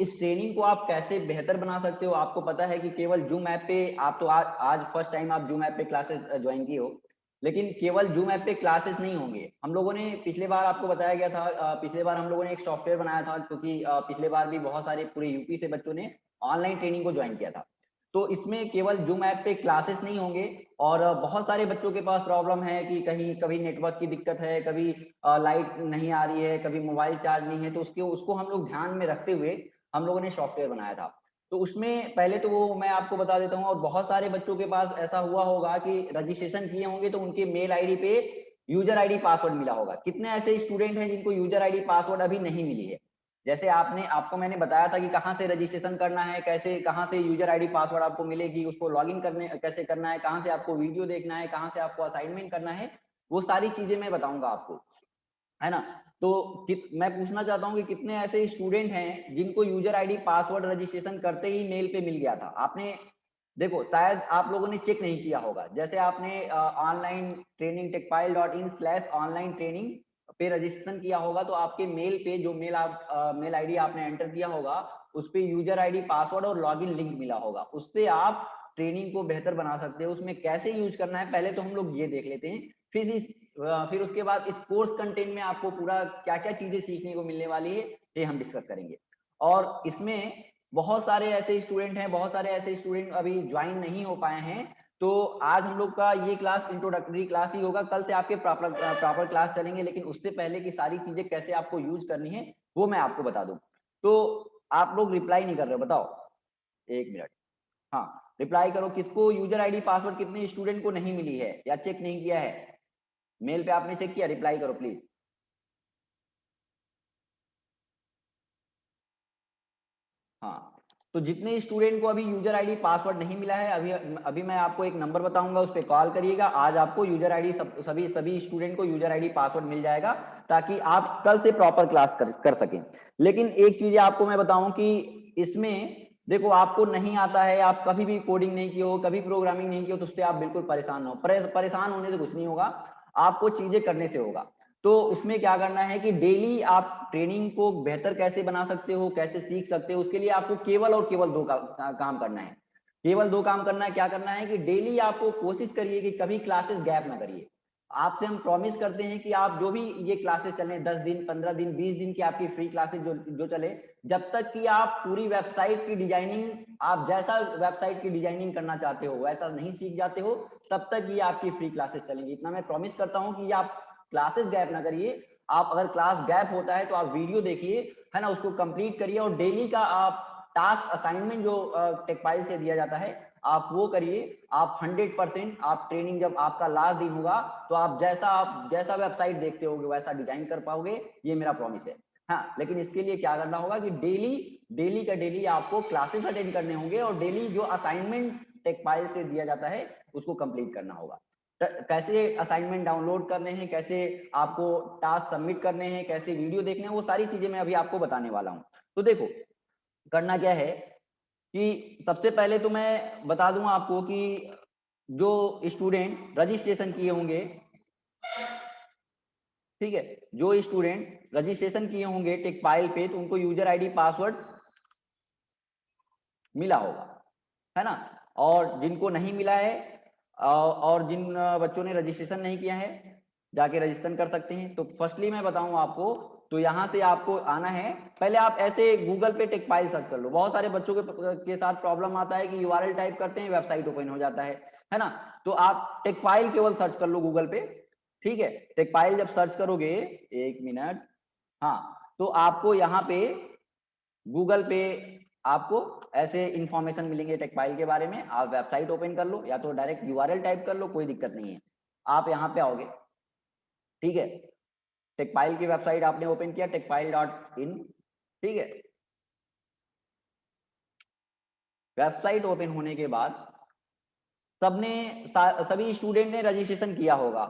इस ट्रेनिंग को आप कैसे बेहतर बना सकते हो, आपको पता है कि केवल जूम ऐप पे आप तो आज फर्स्ट टाइम आप जूम ऐप पे क्लासेस ज्वाइन की हो, लेकिन केवल जूम ऐप पे क्लासेस नहीं होंगे। हम लोगों ने पिछले बार आपको बताया गया था, पिछले बार हम लोगों ने एक सॉफ्टवेयर बनाया था, क्योंकि पिछले बार भी बहुत सारे पूरे यूपी से बच्चों ने ऑनलाइन ट्रेनिंग को ज्वाइन किया था। तो इसमें केवल जूम ऐप पे क्लासेस नहीं होंगे और बहुत सारे बच्चों के पास प्रॉब्लम है कि कहीं कभी नेटवर्क की दिक्कत है, कभी लाइट नहीं आ रही है, कभी मोबाइल चार्ज नहीं है, तो उसको हम लोग ध्यान में रखते हुए हम लोगों ने सॉफ्टवेयर बनाया था। तो उसमें पहले तो वो मैं आपको बता देता हूँ, और बहुत सारे बच्चों के पास ऐसा हुआ होगा कि रजिस्ट्रेशन किए होंगे तो उनके मेल आईडी पे यूजर आईडी पासवर्ड मिला होगा। कितने ऐसे स्टूडेंट हैं जिनको यूजर आईडी पासवर्ड अभी नहीं मिली है? जैसे आपको मैंने बताया था कि कहाँ से रजिस्ट्रेशन करना है, कैसे कहाँ से यूजर आईडी पासवर्ड आपको मिलेगी, उसको लॉगिन करने कैसे करना है, कहाँ से आपको वीडियो देखना है, कहाँ से आपको असाइनमेंट करना है, वो सारी चीजें मैं बताऊंगा आपको, है ना। तो मैं पूछना चाहता हूँ कि कितने ऐसे स्टूडेंट हैं जिनको यूजर आईडी पासवर्ड रजिस्ट्रेशन करते ही मेल पे मिल गया था? आपने देखो, शायद आप लोगों ने चेक नहीं किया होगा। जैसे आपने ऑनलाइन ट्रेनिंग techpile.in/online ट्रेनिंग पे रजिस्ट्रेशन किया होगा, तो आपके मेल पे जो मेल आईडी आपने एंटर किया होगा, उस पे यूजर आईडी पासवर्ड और लॉगिन लिंक मिला होगा। उससे आप ट्रेनिंग को बेहतर बना सकते हो। उसमें कैसे यूज करना है पहले तो हम लोग ये देख लेते हैं, फिर उसके बाद इस कोर्स कंटेंट में आपको पूरा क्या क्या चीजें सीखने को मिलने वाली है ये हम डिस्कस करेंगे। और इसमें बहुत सारे ऐसे स्टूडेंट अभी ज्वाइन नहीं हो पाए हैं, तो आज हम लोग का ये क्लास इंट्रोडक्टरी क्लास ही होगा। कल से आपके प्रॉपर क्लास चलेंगे, लेकिन उससे पहले की सारी चीजें कैसे आपको यूज करनी है वो मैं आपको बता दूं। तो आप लोग रिप्लाई नहीं कर रहे हो, बताओ, एक मिनट। हाँ, रिप्लाई करो, किसको यूजर आईडी पासवर्ड कितने स्टूडेंट को नहीं मिली है या चेक नहीं किया है? मेल पे आपने चेक किया? रिप्लाई करो प्लीज। हाँ, तो जितने स्टूडेंट को अभी यूजर आईडी पासवर्ड नहीं मिला है, अभी अभी मैं आपको एक नंबर बताऊंगा, उस पर कॉल करिएगा। आज आपको यूजर आईडी सभी स्टूडेंट को यूजर आईडी पासवर्ड मिल जाएगा, ताकि आप कल से प्रॉपर क्लास कर सकें। लेकिन एक चीज आपको मैं बताऊं कि इसमें देखो, आपको नहीं आता है, आप कभी भी कोडिंग नहीं की हो, कभी प्रोग्रामिंग नहीं की हो, तो उससे आप बिल्कुल परेशान ना हो। परेशान होने से कुछ नहीं होगा, आपको चीजें करने से होगा। तो उसमें क्या करना है कि डेली आप ट्रेनिंग को बेहतर कैसे बना सकते हो, कैसे सीख सकते हो, उसके लिए आपको केवल और केवल दो काम करना है। केवल दो काम करना है। क्या करना है कि डेली आपको कोशिश करिए कि कभी क्लासेस गैप ना करिए। आपसे हम प्रॉमिस करते हैं कि आप जो भी ये क्लासेस चले, 10 दिन, 15 दिन, 20 दिन की आपकी फ्री क्लासेस जो चले, जब तक कि आप पूरी वेबसाइट की डिजाइनिंग, आप जैसा वेबसाइट की डिजाइनिंग करना चाहते हो वैसा नहीं सीख जाते हो, तब तक ये आपकी फ्री क्लासेस चलेंगी। इतना मैं प्रॉमिस करता हूं कि आप क्लासेस गैप ना करिए। आप अगर क्लास गैप होता है तो आप वीडियो देखिए, है ना, उसको कंप्लीट करिए, और डेली का आप टास्क असाइनमेंट जो टेकपाइल से दिया जाता है आप वो करिए। आप 100% आप ट्रेनिंग जब आपका लास्ट दिन होगा तो आप जैसा वेबसाइट देखते होगे वैसा डिजाइन कर पाओगे, ये मेरा प्रॉमिस है। हाँ, लेकिन इसके लिए क्या करना होगा कि डेली का डेली आपको क्लासेस अटेंड करने होंगे, और डेली जो असाइनमेंट टेकपाइल से दिया जाता है उसको कंप्लीट करना होगा। कैसे असाइनमेंट डाउनलोड करने हैं, कैसे आपको टास्क सबमिट करने हैं, कैसे वीडियो देखने हैं, वो सारी चीजें मैं अभी आपको बताने वाला हूं। तो देखो, करना क्या है कि सबसे पहले तो मैं बता दूं आपको कि जो स्टूडेंट रजिस्ट्रेशन किए होंगे, ठीक है, जो स्टूडेंट रजिस्ट्रेशन किए होंगे टेकपाइल पे तो उनको यूजर आईडी पासवर्ड मिला होगा, है ना। और जिनको नहीं मिला है और जिन बच्चों ने रजिस्ट्रेशन नहीं किया है जाके रजिस्टर कर सकते हैं। तो फर्स्टली मैं बताऊं आपको, तो यहाँ से आपको आना है, पहले आप ऐसे गूगल पे टेकपाइल सर्च कर लो। बहुत सारे बच्चों के साथ प्रॉब्लम आता है कि यूआरएल टाइप करते हैं वेबसाइट ओपन हो जाता है ना। तो आप टेकपाइल केवल सर्च कर लो गूगल पे, ठीक है। टेकपाइल जब सर्च करोगे, एक मिनट, हाँ, तो आपको यहाँ पे गूगल पे आपको ऐसे इंफॉर्मेशन मिलेंगे टेकपाइल के बारे में। आप वेबसाइट ओपन कर लो या तो डायरेक्ट यूआरएल टाइप कर लो, कोई दिक्कत नहीं है। आप यहाँ पे आओगे, ठीक है, टेकपाइल की वेबसाइट आपने ओपन किया techpile.in, ठीक है। वेबसाइट ओपन होने के बाद सभी स्टूडेंट ने रजिस्ट्रेशन किया होगा,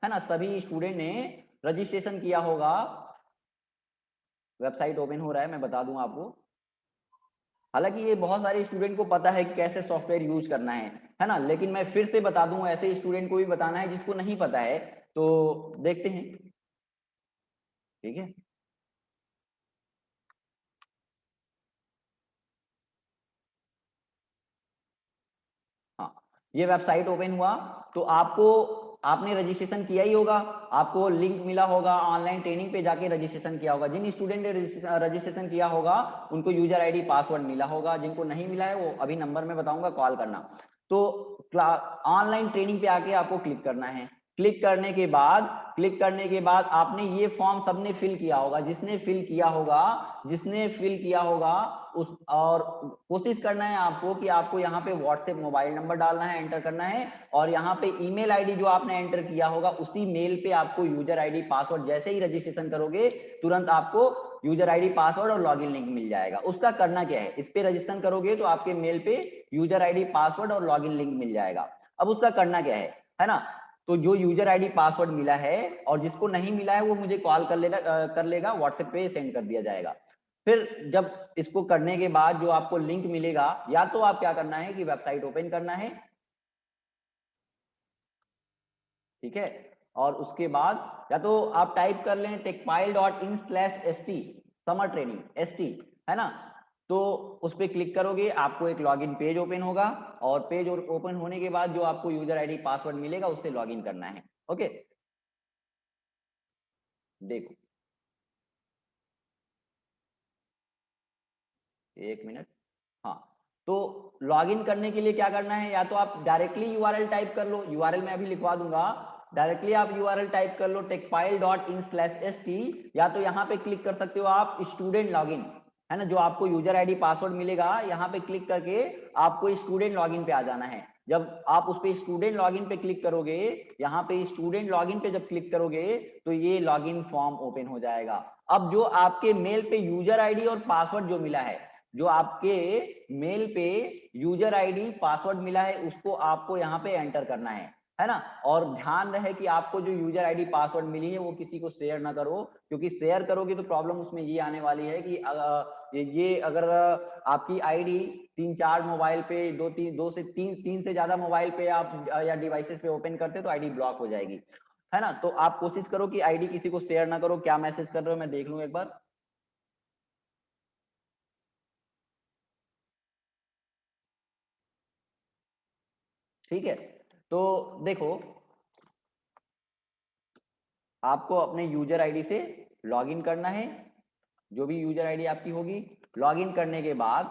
है ना, सभी स्टूडेंट ने रजिस्ट्रेशन किया होगा। वेबसाइट ओपन हो रहा है, मैं बता दूं आपको। हालांकि ये बहुत सारे स्टूडेंट को पता है कि कैसे सॉफ्टवेयर यूज करना है ना, लेकिन मैं फिर से बता दूं, ऐसे स्टूडेंट को भी बताना है जिसको नहीं पता है। तो देखते हैं, ठीक है। हाँ, ये वेबसाइट ओपन हुआ तो आपने रजिस्ट्रेशन किया ही होगा, आपको लिंक मिला होगा, ऑनलाइन ट्रेनिंग पे जाके रजिस्ट्रेशन किया होगा। जिन स्टूडेंट ने रजिस्ट्रेशन किया होगा उनको यूजर आईडी पासवर्ड मिला होगा, जिनको नहीं मिला है वो अभी नंबर में बताऊंगा, कॉल करना। तो ऑनलाइन ट्रेनिंग पे आके आपको क्लिक करना है। क्लिक करने के बाद आपने ये फॉर्म सबने फिल किया होगा, जिसने फिल किया होगा उस, और कोशिश करना है आपको कि आपको यहाँ पे व्हाट्सएप मोबाइल नंबर डालना है, एंटर करना है, और यहाँ पे ईमेल आईडी जो आपने एंटर किया होगा उसी मेल पे आपको यूजर आईडी पासवर्ड, जैसे ही रजिस्ट्रेशन करोगे तुरंत आपको यूजर आईडी पासवर्ड और लॉगिन लिंक मिल जाएगा। उसका करना क्या है, इस पे रजिस्ट्रेशन करोगे तो आपके मेल पे यूजर आईडी पासवर्ड और लॉगिन लिंक मिल जाएगा। अब उसका करना क्या है ना। तो जो यूजर आईडी पासवर्ड मिला है और जिसको नहीं मिला है वो मुझे कॉल कर लेगा, व्हाट्सएप पे सेंड कर दिया जाएगा। फिर जब इसको करने के बाद जो आपको लिंक मिलेगा, या तो आप क्या करना है कि वेबसाइट ओपन करना है, ठीक है, और उसके बाद या तो आप टाइप कर लें techpile.in/st समर ट्रेनिंग st, है ना। तो उस पर क्लिक करोगे आपको एक लॉगिन पेज ओपन होगा, और पेज ओपन होने के बाद जो आपको यूजर आईडी पासवर्ड मिलेगा उससे लॉगिन करना है। ओके, देखो, एक मिनट, हाँ। तो लॉगिन करने के लिए क्या करना है, या तो आप डायरेक्टली यूआरएल टाइप कर लो, यूआरएल मैं अभी लिखवा दूंगा, डायरेक्टली आप यूआरएल टाइप कर लो techpile.in/st, या तो यहाँ पे क्लिक कर सकते हो आप स्टूडेंट लॉगिन, है ना, जो आपको यूजर आईडी पासवर्ड मिलेगा यहाँ पे क्लिक करके आपको स्टूडेंट लॉगिन पे आ जाना है। जब आप उस पे स्टूडेंट लॉगिन पे क्लिक करोगे, यहाँ पे स्टूडेंट लॉगिन पे जब क्लिक करोगे तो ये लॉगिन फॉर्म ओपन हो जाएगा। अब जो आपके मेल पे यूजर आईडी और पासवर्ड जो मिला है, जो आपके मेल पे यूजर आईडी पासवर्ड मिला है उसको आपको यहाँ पे एंटर करना है ना। और ध्यान रहे कि आपको जो यूजर आईडी पासवर्ड मिली है वो किसी को शेयर ना करो, क्योंकि शेयर करोगे तो प्रॉब्लम उसमें ये आने वाली है कि ये अगर आपकी आईडी 3-4 मोबाइल पे, दो से तीन से ज्यादा मोबाइल पे आप या डिवाइसेस पे ओपन करते तो आईडी ब्लॉक हो जाएगी, है ना। तो आप कोशिश करो कि आईडी किसी को शेयर ना करो। क्या मैसेज कर रहे हो मैं देख लूं एक बार। ठीक है, तो देखो, आपको अपने यूजर आईडी से लॉगिन करना है, जो भी यूजर आईडी आपकी होगी। लॉगिन करने के बाद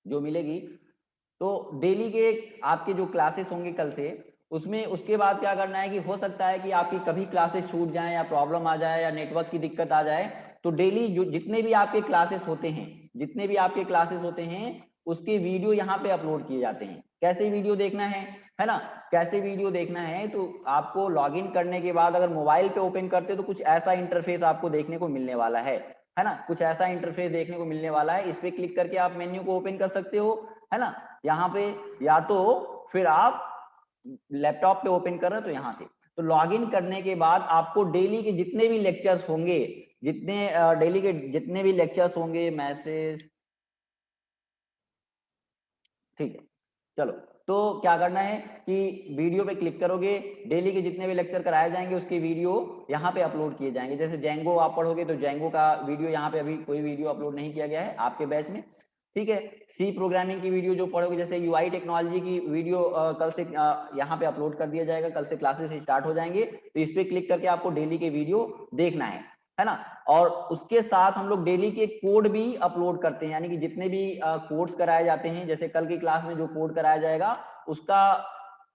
जो मिलेगी, तो डेली के आपके जो क्लासेस होंगे कल से, उसमें उसके बाद क्या करना है कि हो सकता है कि आपकी कभी क्लासेस छूट जाए या प्रॉब्लम आ जाए या नेटवर्क की दिक्कत आ जाए, तो डेली जो जितने भी आपके क्लासेस होते हैं, उसके वीडियो यहाँ पे अपलोड किए जाते हैं। कैसे वीडियो देखना है ना, कैसे वीडियो देखना है, तो आपको लॉगिन करने के बाद अगर मोबाइल पे ओपन करते तो कुछ ऐसा इंटरफेस आपको देखने को मिलने वाला है ना, कुछ ऐसा इंटरफेस देखने को मिलने वाला है। इस पे क्लिक करके आप मेन्यू को ओपन कर सकते हो, है ना, यहाँ पे, या तो फिर आप लैपटॉप पे ओपन कर रहे हो तो यहाँ से। तो लॉगिन करने के बाद आपको डेली के जितने भी लेक्चर्स होंगे, मैसेज, ठीक है, चलो, तो क्या करना है कि वीडियो पे क्लिक करोगे, डेली के जितने भी लेक्चर कराए जाएंगे उसके वीडियो यहाँ पे अपलोड किए जाएंगे। जैसे जेंगो आप पढ़ोगे तो जेंगो का वीडियो यहाँ पे अभी कोई वीडियो अपलोड नहीं किया गया है आपके बैच में, ठीक है। सी प्रोग्रामिंग की वीडियो जो पढ़ोगे, जैसे यूआई टेक्नोलॉजी की वीडियो कल से यहाँ पे अपलोड कर दिया जाएगा, कल से क्लासेस स्टार्ट हो जाएंगे, तो इस पे क्लिक करके आपको डेली के वीडियो देखना है ना। और उसके साथ हम लोग डेली के कोड भी अपलोड करते हैं, यानी कि जितने भी कोड्स कराए जाते हैं, जैसे कल की क्लास में जो कोड कराया जाएगा उसका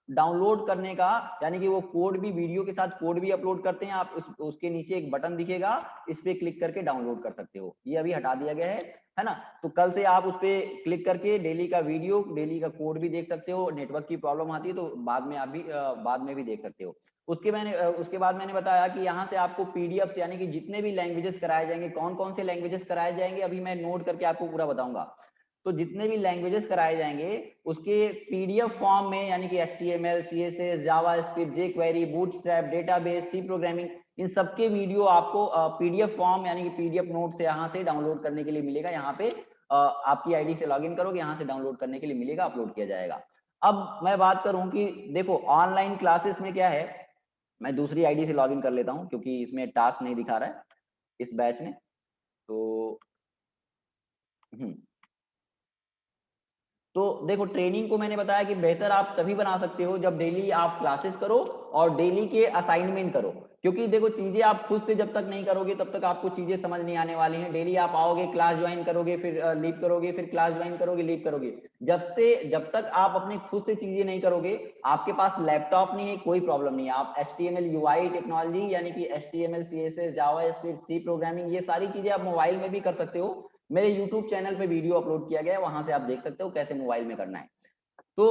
डाउनलोड करने का, यानी कि वो कोड भी, वीडियो के साथ कोड भी अपलोड करते हैं। आप उसके नीचे एक बटन दिखेगा, इस पे क्लिक करके डाउनलोड कर सकते हो, ये अभी हटा दिया गया है ना। तो कल से आप उस पे क्लिक करके डेली का वीडियो, डेली का कोड भी देख सकते हो। नेटवर्क की प्रॉब्लम आती है तो बाद में आप भी बाद में भी देख सकते हो। उसके बाद मैंने बताया कि यहाँ से आपको पीडीएफ, यानी कि जितने भी लैंग्वेजेस कराए जाएंगे, कौन कौन से लैंग्वेजेस कराए जाएंगे अभी मैं नोट करके आपको पूरा बताऊंगा। तो जितने भी लैंग्वेजेस कराए जाएंगे उसके पीडीएफ फॉर्म में, यानी कि HTML, CSS, JavaScript, jQuery, Bootstrap, database, C programming, इन सबके वीडियो आपको पीडीएफ फॉर्म, यानी कि पीडीएफ नोट से यहाँ से डाउनलोड करने के लिए मिलेगा। यहाँ पे आपकी आईडी से लॉगिन करोगे, यहाँ से डाउनलोड करने के लिए मिलेगा, अपलोड किया जाएगा। अब मैं बात करूं कि देखो ऑनलाइन क्लासेस में क्या है, मैं दूसरी आईडी से लॉगिन कर लेता हूं क्योंकि इसमें टास्क नहीं दिखा रहा है इस बैच में। तो तो देखो, ट्रेनिंग को मैंने बताया कि बेहतर आप तभी बना सकते हो जब डेली आप क्लासेस करो और डेली के असाइनमेंट करो। क्योंकि देखो, चीजें आप खुद से जब तक नहीं करोगे तब तक आपको चीजें समझ नहीं आने वाली हैं। डेली आप आओगे, क्लास ज्वाइन करोगे, फिर लीव करोगे, फिर क्लास ज्वाइन करोगे, लीव करोगे। जब तक आप अपने खुद से चीजें नहीं करोगे, आपके पास लैपटॉप नहीं है, कोई प्रॉब्लम नहीं है। आप HTML UI टेक्नोलॉजी, यानी कि HTML, CSS, JavaScript, C programming, ये सारी चीजें आप मोबाइल में भी कर सकते हो। मेरे YouTube चैनल पे वीडियो अपलोड किया गया है, वहां से आप देख सकते हो कैसे मोबाइल में करना है। तो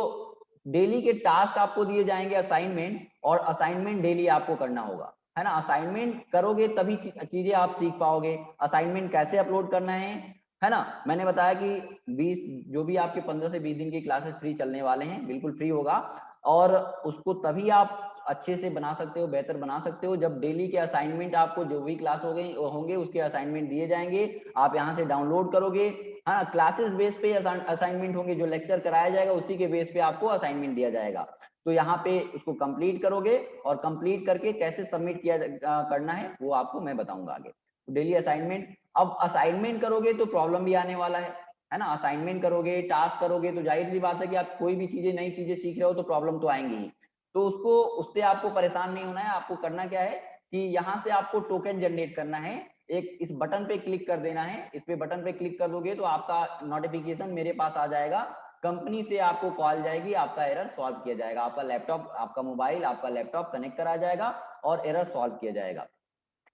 डेली के टास्क आपको दिए जाएंगे, असाइनमेंट, और असाइनमेंट डेली आपको करना होगा, है ना। असाइनमेंट करोगे तभी चीजें आप सीख पाओगे। असाइनमेंट कैसे अपलोड करना है ना। मैंने बताया कि 20 जो भी आपके 15 से 20 दिन की क्लासेस फ्री चलने वाले हैं, बिल्कुल फ्री होगा। और उसको तभी आप अच्छे से बना सकते हो, बेहतर बना सकते हो, जब डेली के असाइनमेंट आपको, जो भी क्लास होंगे उसके असाइनमेंट दिए जाएंगे, आप यहाँ से डाउनलोड करोगे। हाँ, क्लासेस बेस पे असाइनमेंट होंगे, जो लेक्चर कराया जाएगा उसी के बेस पे आपको असाइनमेंट दिया जाएगा। तो यहाँ पे उसको कंप्लीट करोगे, और कंप्लीट करके कैसे सबमिट करना है वो आपको मैं बताऊंगा आगे। तो डेली असाइनमेंट, अब असाइनमेंट करोगे तो प्रॉब्लम भी आने वाला है ना। असाइनमेंट करोगे, टास्क करोगे, तो जाहिर सी बात है कि आप कोई भी चीजें, नई चीजें सीख रहे हो तो प्रॉब्लम तो आएंगी ही। तो उससे आपको परेशान नहीं होना है। आपको करना क्या है कि यहाँ से आपको टोकन जनरेट करना है। एक इस बटन पे क्लिक कर देना है। इस पे बटन पे क्लिक कर दोगे तो आपका नोटिफिकेशन मेरे पास आ जाएगा, कंपनी से आपको कॉल जाएगी, आपका एरर सॉल्व किया जाएगा, आपका लैपटॉप, आपका मोबाइल, आपका लैपटॉप कनेक्ट करा जाएगा और एरर सॉल्व किया जाएगा,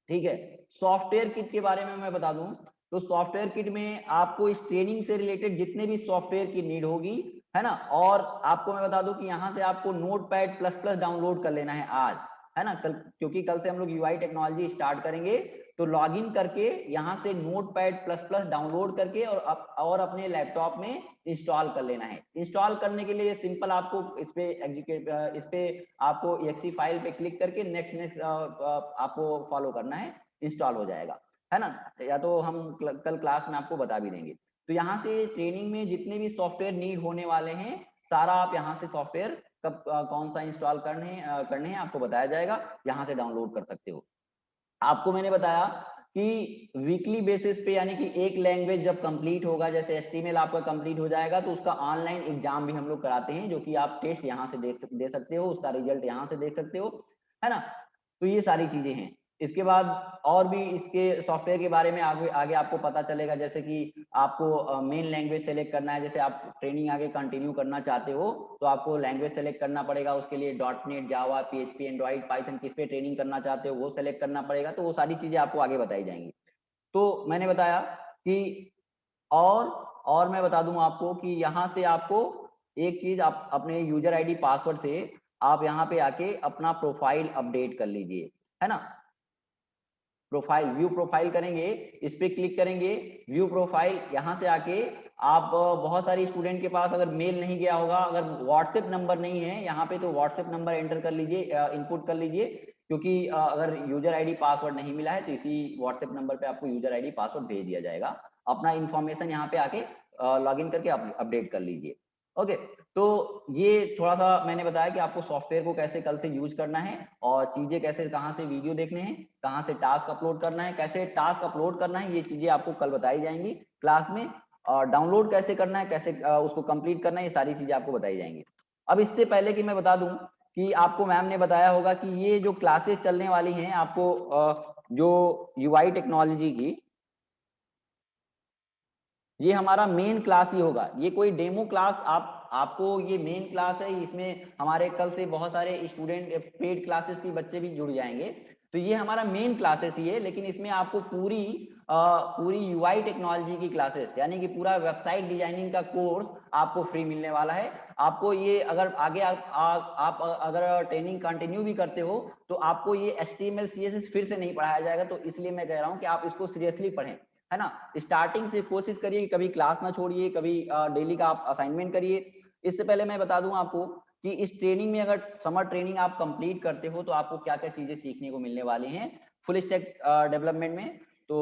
ठीक है। सॉफ्टवेयर किट के बारे में मैं बता दूं, तो सॉफ्टवेयर किट में आपको इस ट्रेनिंग से रिलेटेड जितने भी सॉफ्टवेयर की नीड होगी, है ना। और आपको मैं बता दूं कि यहाँ से आपको नोटपैड प्लस प्लस डाउनलोड कर लेना है आज, है ना। क्योंकि कल से हम लोग यूआई टेक्नोलॉजी स्टार्ट करेंगे, तो लॉगिन करके यहाँ से नोटपैड प्लस प्लस डाउनलोड करके और अपने लैपटॉप में इंस्टॉल कर लेना है। इंस्टॉल करने के लिए सिंपल आपको इस पे आपको exe फाइल पे क्लिक करके नेक्स्ट आपको फॉलो करना है, इंस्टॉल हो जाएगा, है ना। या तो हम कल क्लास में आपको बता भी देंगे। तो यहाँ से ट्रेनिंग में जितने भी सॉफ्टवेयर नीड होने वाले हैं, सारा आप यहाँ से सॉफ्टवेयर कब कौन सा इंस्टॉल करने हैं आपको बताया जाएगा, यहाँ से डाउनलोड कर सकते हो। आपको मैंने बताया कि वीकली बेसिस पे, यानी कि एक लैंग्वेज जब कंप्लीट होगा, जैसे एचटीएमएल आपका कंप्लीट हो जाएगा, तो उसका ऑनलाइन एग्जाम भी हम लोग कराते हैं, जो कि आप टेस्ट यहाँ से दे सकते हो, उसका रिजल्ट यहाँ से देख सकते हो, है ना। तो ये सारी चीजें हैं। इसके बाद और भी इसके सॉफ्टवेयर के बारे में आगे आगे आपको पता चलेगा। जैसे कि आपको मेन लैंग्वेज सेलेक्ट करना है, जैसे आप ट्रेनिंग आगे कंटिन्यू करना चाहते हो तो आपको लैंग्वेज सेलेक्ट करना पड़ेगा। उसके लिए .NET, जावा, PHP, एंड्रॉइड, पाइथन, किस पे ट्रेनिंग करना चाहते हो वो सेलेक्ट करना पड़ेगा। तो वो सारी चीजें आपको आगे बताई जाएंगी। तो मैंने बताया कि और और मैं बता दूं आपको कि यहाँ से आपको एक चीज, आप अपने यूजर आईडी पासवर्ड से आप यहाँ पे आके अपना प्रोफाइल अपडेट कर लीजिए, है ना। प्रोफाइल, व्यू प्रोफाइल करेंगे, इस पे क्लिक करेंगे, व्यू प्रोफाइल, यहाँ से आके आप बहुत सारी स्टूडेंट के पास अगर मेल नहीं गया होगा, अगर व्हाट्सएप नंबर नहीं है यहाँ पे, तो व्हाट्सएप नंबर एंटर कर लीजिए, इनपुट कर लीजिए। क्योंकि अगर यूजर आईडी पासवर्ड नहीं मिला है तो इसी व्हाट्सएप नंबर पे आपको यूजर आईडी पासवर्ड भेज दिया जाएगा। अपना इंफॉर्मेशन यहाँ पे आके लॉगिन करके अपडेट कर लीजिए। ओके, तो ये थोड़ा सा मैंने बताया कि आपको सॉफ्टवेयर को कैसे कल से यूज करना है और चीजें कैसे, कहाँ से वीडियो देखने हैं, कहाँ से टास्क अपलोड करना है, कैसे टास्क अपलोड करना है, ये चीजें आपको कल बताई जाएंगी क्लास में। और डाउनलोड कैसे करना है, कैसे उसको कंप्लीट करना है, ये सारी चीजें आपको बताई जाएंगी। अब इससे पहले कि मैं बता दूं कि आपको मैम ने बताया होगा कि ये जो क्लासेस चलने वाली हैं आपको जो यूआई टेक्नोलॉजी की, ये हमारा मेन क्लास ही होगा। ये कोई डेमो क्लास आपको ये मेन क्लास है। इसमें हमारे कल से बहुत सारे स्टूडेंट पेड क्लासेस के बच्चे भी जुड़ जाएंगे। तो ये हमारा मेन क्लासेस ही है, लेकिन इसमें आपको पूरी यूआई टेक्नोलॉजी की क्लासेस यानी कि पूरा वेबसाइट डिजाइनिंग का कोर्स आपको फ्री मिलने वाला है। आपको ये अगर आगे आप अगर ट्रेनिंग कंटिन्यू भी करते हो तो आपको ये HTML CSS फिर से नहीं पढ़ाया जाएगा। तो इसलिए मैं कह रहा हूँ कि आप इसको सीरियसली पढ़ें, है ना। स्टार्टिंग से कोशिश करिए, कभी क्लास ना छोड़िए, कभी डेली का आप असाइनमेंट करिए। इससे पहले मैं बता दूं आपको कि इस ट्रेनिंग में अगर समर ट्रेनिंग आप कंप्लीट करते हो तो आपको क्या क्या चीजें सीखने को मिलने वाली हैं फुल स्टैक डेवलपमेंट में। तो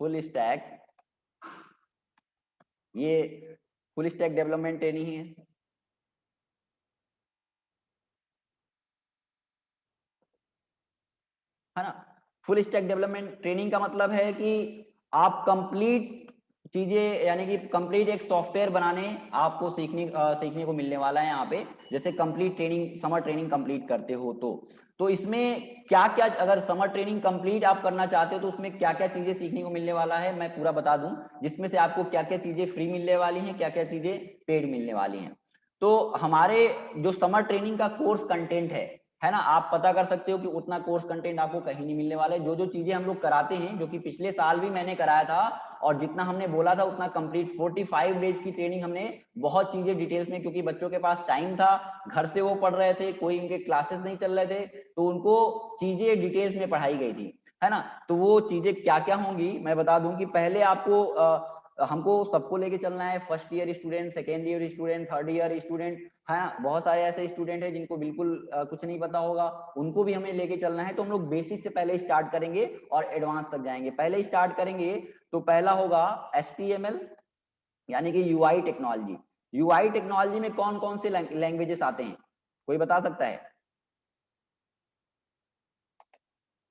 फुल स्टैक, ये फुल स्टैक डेवलपमेंट ट्रेनिंग है, है ना। फुल स्टैक डेवलपमेंट ट्रेनिंग का मतलब है कि आप कंप्लीट चीजें यानी कि कंप्लीट एक सॉफ्टवेयर बनाने आपको सीखने को मिलने वाला है यहाँ पे। जैसे complete training, summer training complete करते हो तो इसमें क्या क्या, अगर समर ट्रेनिंग कंप्लीट आप करना चाहते हो तो उसमें क्या क्या चीजें सीखने को मिलने वाला है मैं पूरा बता दूं, जिसमें से आपको क्या क्या चीजें फ्री मिलने वाली हैं, क्या क्या चीजें पेड मिलने वाली हैं। तो हमारे जो समर ट्रेनिंग का कोर्स कंटेंट है ना, आप पता कर सकते हो कि उतना कोर्स कंटेंट आपको कहीं नहीं मिलने वाला है। जो जो चीजें हम लोग कराते हैं, जो कि पिछले साल भी मैंने कराया था और जितना हमने बोला था उतना कंप्लीट 45 डेज की ट्रेनिंग हमने बहुत चीजें डिटेल्स में, क्योंकि बच्चों के पास टाइम था, घर से वो पढ़ रहे थे, कोई उनके क्लासेस नहीं चल रहे थे, तो उनको चीजें डिटेल्स में पढ़ाई गई थी, है ना। तो वो चीजें क्या क्या होंगी मैं बता दूं कि पहले आपको हमको सबको लेके चलना है, first year student, second year student, third year student, है ना। बहुत सारे ऐसे स्टूडेंट हैं जिनको बिल्कुल कुछ नहीं पता होगा, उनको भी हमें लेके चलना है। तो हम लोग बेसिक से पहले स्टार्ट करेंगे और एडवांस तक जाएंगे। पहले स्टार्ट करेंगे तो पहला होगा HTML यानी कि यूआई टेक्नोलॉजी। यूआई टेक्नोलॉजी में कौन कौन से लैंग्वेजेस आते हैं, कोई बता सकता है।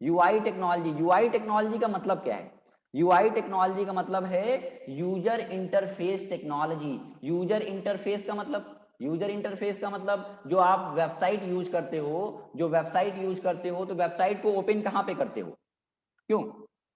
यूआई टेक्नोलॉजी का मतलब क्या है? यूआई टेक्नोलॉजी का मतलब है user interface technology. User interface का मतलब, यूजर इंटरफेस का मतलब जो आप वेबसाइट यूज करते हो, जो वेबसाइट यूज करते हो तो वेबसाइट को ओपन कहाँ पे करते हो, क्यों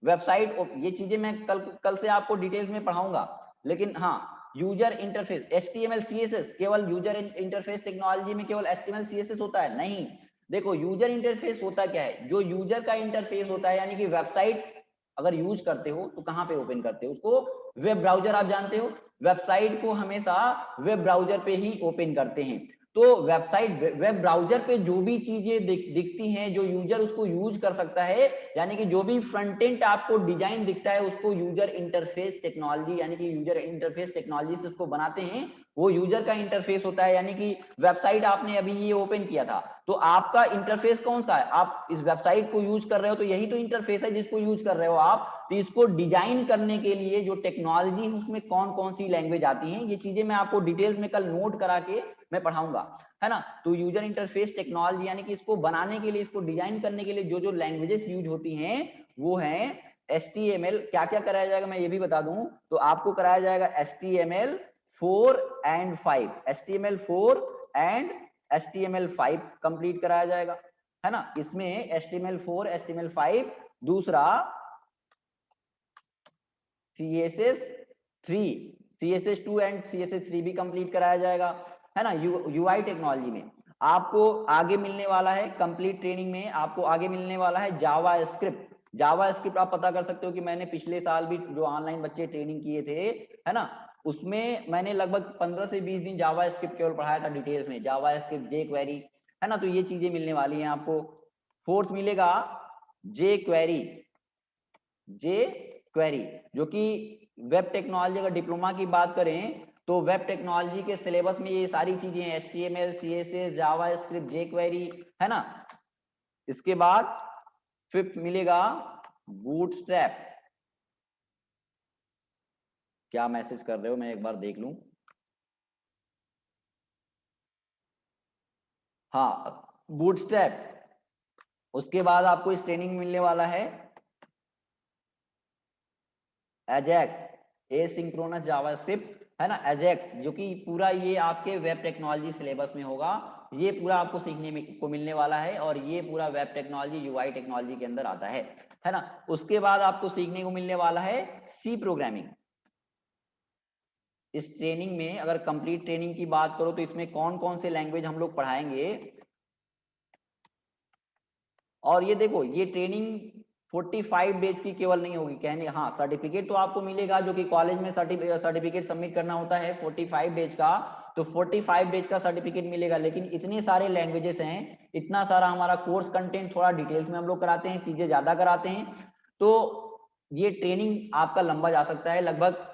वेबसाइट, ये चीजें मैं कल कल से आपको डिटेल्स में पढ़ाऊंगा। लेकिन हाँ, यूजर इंटरफेस HTML CSS, केवल यूजर इंटरफेस टेक्नोलॉजी में केवल HTML CSS होता है नहीं। देखो यूजर इंटरफेस होता क्या है, जो यूजर का इंटरफेस होता है, यानी कि वेबसाइट अगर यूज करते हो तो कहाँ पे ओपन करते हो उसको, वेब ब्राउजर, आप जानते हो वेबसाइट को हमेशा वेब ब्राउजर पे ही ओपन करते हैं। तो वेबसाइट वेब ब्राउजर पे जो भी चीजें दिखती हैं, जो यूजर उसको यूज कर सकता है, यानी कि जो भी फ्रंट एंड आपको डिजाइन दिखता है उसको यूजर इंटरफेस टेक्नोलॉजी, यानी कि यूजर इंटरफेस टेक्नोलॉजी से उसको बनाते हैं, वो यूजर का इंटरफेस होता है। यानी कि वेबसाइट आपने अभी ये ओपन किया था तो आपका इंटरफेस कौन सा है, आप इस वेबसाइट को यूज कर रहे हो तो यही तो इंटरफेस है जिसको यूज कर रहे हो आप। तो इसको डिजाइन करने के लिए जो टेक्नोलॉजी है उसमें कौन कौन सी लैंग्वेज आती हैं, ये चीजें मैं आपको डिटेल्स में कल नोट करा के मैं पढ़ाऊंगा, है ना। तो यूजर इंटरफेस टेक्नोलॉजी यानी कि इसको बनाने के लिए, इसको डिजाइन करने के लिए जो जो लैंग्वेजेस यूज होती हैं वो है HTML। क्या क्या कराया जाएगा मैं ये भी बता दूं, तो आपको कराया जाएगा HTML4 and 5, HTML4 and HTML5 complete कराया जाएगा, है ना। इसमें HTML4 HTML5, दूसरा CSS3, CSS2 एंड CSS3 भी कंप्लीट कराया जाएगा, है ना। यूआई टेक्नोलॉजी में आपको आगे मिलने वाला है, कंप्लीट ट्रेनिंग में आपको आगे मिलने वाला है जावा स्क्रिप्ट। जावा स्क्रिप्ट आप पता कर सकते हो कि मैंने पिछले साल भी जो ऑनलाइन बच्चे ट्रेनिंग किए थे, है ना, उसमें मैंने लगभग 15 से 20 दिन जावा स्क्रिप्ट केवल पढ़ाया था डिटेल्स में, जावा स्क्रिप्ट, जे क्वेरी, है ना। तो ये चीजें मिलने वाली हैं आपको। फोर्थ मिलेगा जे क्वेरी, जे क्वेरी जो कि वेब टेक्नोलॉजी, अगर डिप्लोमा की बात करें तो वेब टेक्नोलॉजी के सिलेबस में ये सारी चीजें हैं, HTML CSS जावा स्क्रिप्ट जे क्वेरी, है ना। इसके बाद फिफ्थ मिलेगा बूटस्ट्रैप। क्या मैसेज कर रहे हो, मैं एक बार देख लूं। हाँ, बूटस्ट्रैप। उसके बाद आपको इस ट्रेनिंग मिलने वाला है एजेक्स, एसिंक्रोनस जावास्क्रिप्ट, है ना, एजेक्स, जो कि पूरा ये आपके वेब टेक्नोलॉजी सिलेबस में होगा। ये पूरा आपको सीखने को मिलने वाला है और ये पूरा वेब टेक्नोलॉजी, यूआई टेक्नोलॉजी के अंदर आता है ना। उसके बाद आपको सीखने को मिलने वाला है सी प्रोग्रामिंग। इस ट्रेनिंग में अगर कंप्लीट ट्रेनिंग की बात करो तो इसमें कौन कौन से लैंग्वेज हम लोग पढ़ाएंगे। और ये देखो, ये ट्रेनिंग 45 डेज की केवल नहीं होगी, कहने हाँ सर्टिफिकेट तो आपको मिलेगा, जो कि कॉलेज में सर्टिफिकेट सबमिट करना होता है 45 डेज का, तो 45 डेज का सर्टिफिकेट मिलेगा। लेकिन इतने सारे लैंग्वेजेस हैं, इतना सारा हमारा कोर्स कंटेंट थोड़ा डिटेल्स में हम लोग कराते हैं, चीजें ज्यादा कराते हैं, तो ये ट्रेनिंग आपका लंबा जा सकता है। लगभग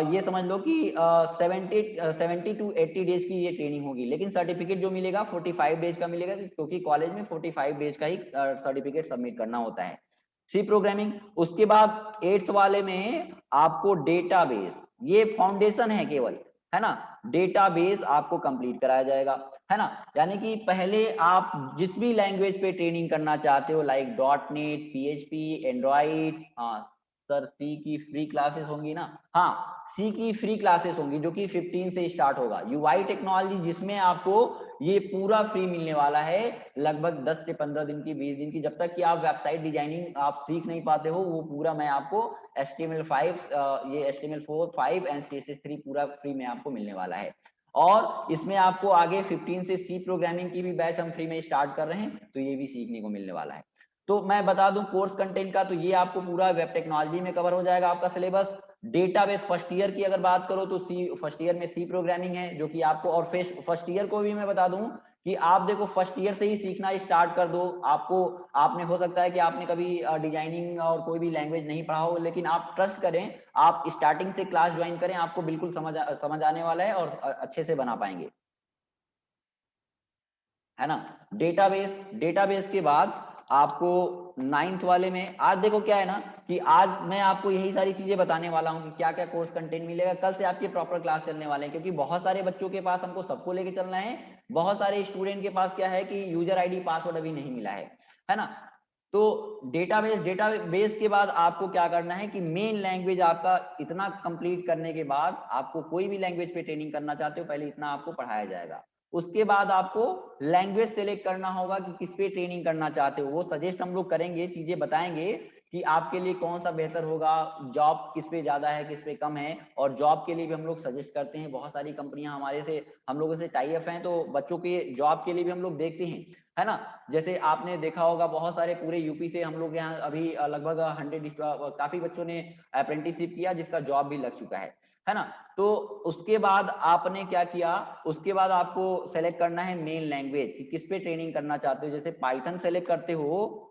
ये समझ लो कि 70 टू 80 डेज की ये ट्रेनिंग होगी। लेकिन सर्टिफिकेट जो मिलेगा 45 डेज का मिलेगा, क्योंकि कॉलेज में 45 डेज का ही सर्टिफिकेट सबमिट करना होता है। C programming. उसके बाद 8th वाले में आपको डेटाबेस, ये फाउंडेशन है केवल, है ना, डेटाबेस आपको कंप्लीट कराया जाएगा, है ना। यानी कि पहले आप जिस भी लैंग्वेज पे ट्रेनिंग करना चाहते हो, like .NET, PHP, Android, sir C की फ्री क्लासेस होंगी ना, हाँ सी की फ्री क्लासेस होंगी, जो कि 15 से स्टार्ट होगा। यूआई टेक्नोलॉजी जिसमें आपको ये पूरा फ्री मिलने वाला है, लगभग 10 से 15 दिन की, 20 दिन की, जब तक कि आप वेबसाइट डिजाइनिंग आप सीख नहीं पाते हो, वो पूरा मैं आपको HTML5, ये HTML4, 5 एंड CSS3 पूरा फ्री में आपको मिलने वाला है। और इसमें आपको आगे 15 से सी प्रोग्रामिंग की भी बैच हम फ्री में स्टार्ट कर रहे हैं, तो ये भी सीखने को मिलने वाला है। तो मैं बता दूं कोर्स कंटेंट का, तो ये आपको पूरा वेब टेक्नोलॉजी में कवर हो जाएगा आपका सिलेबस। डेटाबेस फर्स्ट ईयर की अगर बात करो तो फर्स्ट ईयर में सी प्रोग्रामिंग है, जो कि आपको, और फर्स्ट ईयर को भी मैं बता दूं कि आप देखो फर्स्ट ईयर से ही सीखना स्टार्ट कर दो। आपको, आपने, हो सकता है कि आपने कभी डिजाइनिंग और कोई भी लैंग्वेज नहीं पढ़ा हो, लेकिन आप ट्रस्ट करें, आप स्टार्टिंग से क्लास ज्वाइन करें, आपको बिल्कुल समझ आने वाला है और अच्छे से बना पाएंगे, है ना। डेटाबेस के बाद आपको 9th वाले में, आज देखो क्या है ना कि आज मैं आपको यही सारी चीजें बताने वाला हूँ कि क्या क्या कोर्स कंटेंट मिलेगा। कल से आपके प्रॉपर क्लास चलने वाले हैं, क्योंकि बहुत सारे बच्चों के पास हमको सबको लेके चलना है। बहुत सारे स्टूडेंट के पास क्या है कि यूजर आईडी पासवर्ड अभी नहीं मिला है ना। तो डेटाबेस के बाद आपको क्या करना है कि मेन लैंग्वेज आपका इतना कंप्लीट करने के बाद, आपको कोई भी लैंग्वेज पे ट्रेनिंग करना चाहते हो, पहले इतना आपको पढ़ाया जाएगा। उसके बाद आपको लैंग्वेज सेलेक्ट करना होगा कि किस पे ट्रेनिंग करना चाहते हो, वो सजेस्ट हम लोग करेंगे, चीजें बताएंगे कि आपके लिए कौन सा बेहतर होगा, जॉब किस पे ज्यादा है, किस पे कम है। और जॉब के लिए भी हम लोग सजेस्ट करते हैं, बहुत सारी कंपनियां हमारे से, हम लोगों से टाई अप हैं, तो बच्चों के जॉब के लिए भी हम लोग देखते हैं, है ना। जैसे आपने देखा होगा बहुत सारे पूरे यूपी से हम लोग यहाँ अभी लगभग 100 काफी बच्चों ने अप्रेंटिसशिप किया, जिसका जॉब भी लग चुका है ना। तो उसके बाद आपने क्या किया, उसके बाद आपको सेलेक्ट करना है मेन लैंग्वेज कि किस पे ट्रेनिंग करना चाहते हो। जैसे पाइथन सेलेक्ट करते हो,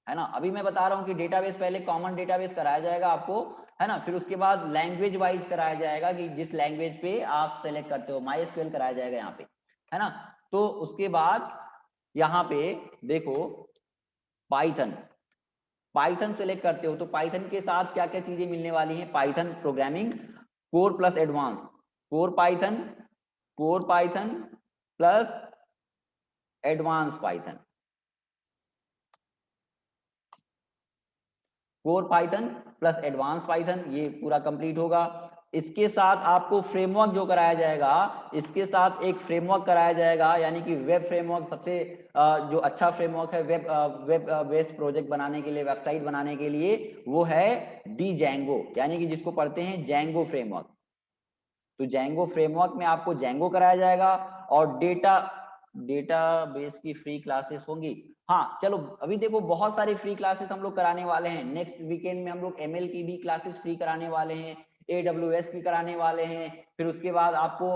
है ना। अभी मैं बता रहा हूँ कि डेटाबेस पहले कॉमन डेटाबेस कराया जाएगा आपको, है ना। फिर उसके बाद लैंग्वेज वाइज कराया जाएगा कि जिस लैंग्वेज पे आप सेलेक्ट करते हो, MySQL कराया जाएगा यहाँ पे, है ना। तो उसके बाद यहाँ पे देखो पाइथन, पाइथन सेलेक्ट करते हो तो पाइथन के साथ क्या क्या चीजें मिलने वाली हैं। Python programming core plus advance, core Python, core Python plus advance Python, core Python plus advance Python, ये पूरा कंप्लीट होगा। इसके साथ आपको फ्रेमवर्क जो कराया जाएगा, इसके साथ एक फ्रेमवर्क कराया जाएगा, यानी कि वेब फ्रेमवर्क, सबसे जो अच्छा फ्रेमवर्क है वेब बेस्ड प्रोजेक्ट बनाने के लिए, वेबसाइट बनाने के लिए, वो है Django, यानी कि जिसको पढ़ते हैं Django फ्रेमवर्क। तो Django फ्रेमवर्क में आपको Django कराया जाएगा। और डेटाबेस की फ्री क्लासेस होंगी। हाँ चलो, अभी देखो बहुत सारी फ्री क्लासेस हम लोग कराने वाले हैं। नेक्स्ट वीकेंड में हम लोग ML की भी क्लासेस फ्री कराने वाले हैं, AWS की कराने वाले हैं। फिर उसके बाद आपको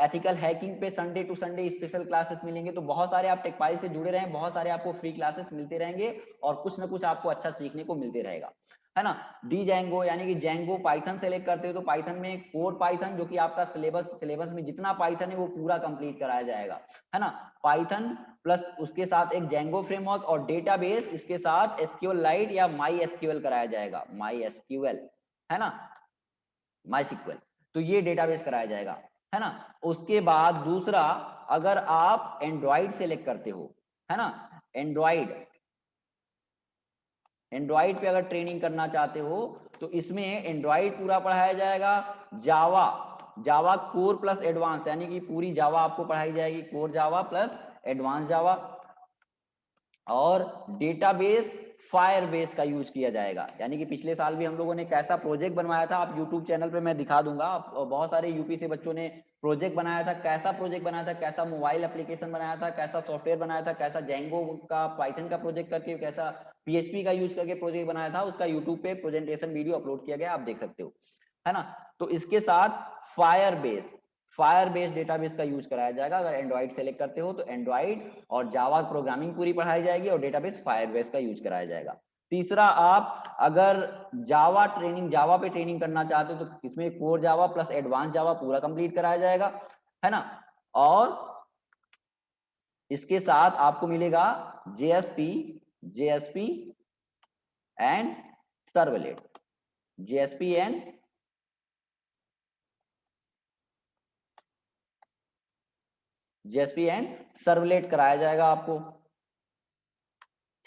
एथिकल हैकिंग पे Sunday to Sunday special classes मिलेंगे। तो बहुत सारे आप टेकपाइल से जुड़े रहें, बहुत सारे आपको फ्री क्लासेस मिलते रहेंगे और कुछ ना कुछ आपको अच्छा सीखने को मिलते रहेगा, है ना। Django यानी कि Django पाइथन सेलेक्ट करते हो तो पाइथन में कोर पाइथन, जो कि आपका सिलेबस में जितना पाइथन है वो पूरा कंप्लीट कराया जाएगा, है ना। पाइथन प्लस उसके साथ एक Django फ्रेमवर्क और डेटाबेस, इसके साथ SQLite या MySQL कराया जाएगा, MySQL, है ना, MySQL, तो ये डेटाबेस कराया जाएगा, है ना। उसके बाद दूसरा, अगर आप एंड्रॉइड सेलेक्ट करते हो, है ना, एंड्रॉइड पे अगर ट्रेनिंग करना चाहते हो तो इसमें एंड्रॉइड पूरा पढ़ाया जाएगा, जावा कोर प्लस एडवांस, यानी कि पूरी जावा आपको पढ़ाई जाएगी, कोर जावा प्लस एडवांस जावा, और डेटाबेस फायरबेस का यूज किया जाएगा। यानी कि पिछले साल भी हम लोगों ने कैसा प्रोजेक्ट बनवाया था, आप यूट्यूब चैनल पे मैं दिखा दूंगा, बहुत सारे यूपी से बच्चों ने प्रोजेक्ट बनाया था, कैसा प्रोजेक्ट बनाया था, कैसा मोबाइल एप्लीकेशन बनाया था, कैसा सॉफ्टवेयर बनाया था, कैसा जेंगो का पाइथन का प्रोजेक्ट करके, कैसा पीएचपी का यूज करके प्रोजेक्ट बनाया था, उसका यूट्यूब पे प्रेजेंटेशन वीडियो अपलोड किया गया, आप देख सकते हो, है ना। तो इसके साथ फायरबेस डेटाबेस का यूज कराया जाएगा। अगर एंड्रॉइड सेलेक्ट करते हो तो एंड्रॉइड और जावा प्रोग्रामिंग पूरी पढ़ाई जाएगी और डेटाबेस फायरबेस का यूज कराया जाएगा। तीसरा, आप अगर जावा पे ट्रेनिंग करना चाहते हो तो इसमें कोर जावा प्लस एडवांस जावा पूरा कंप्लीट कराया जाएगा, है ना। और इसके साथ आपको मिलेगा JSP and servlet, JSP and servlet कराया जाएगा आपको,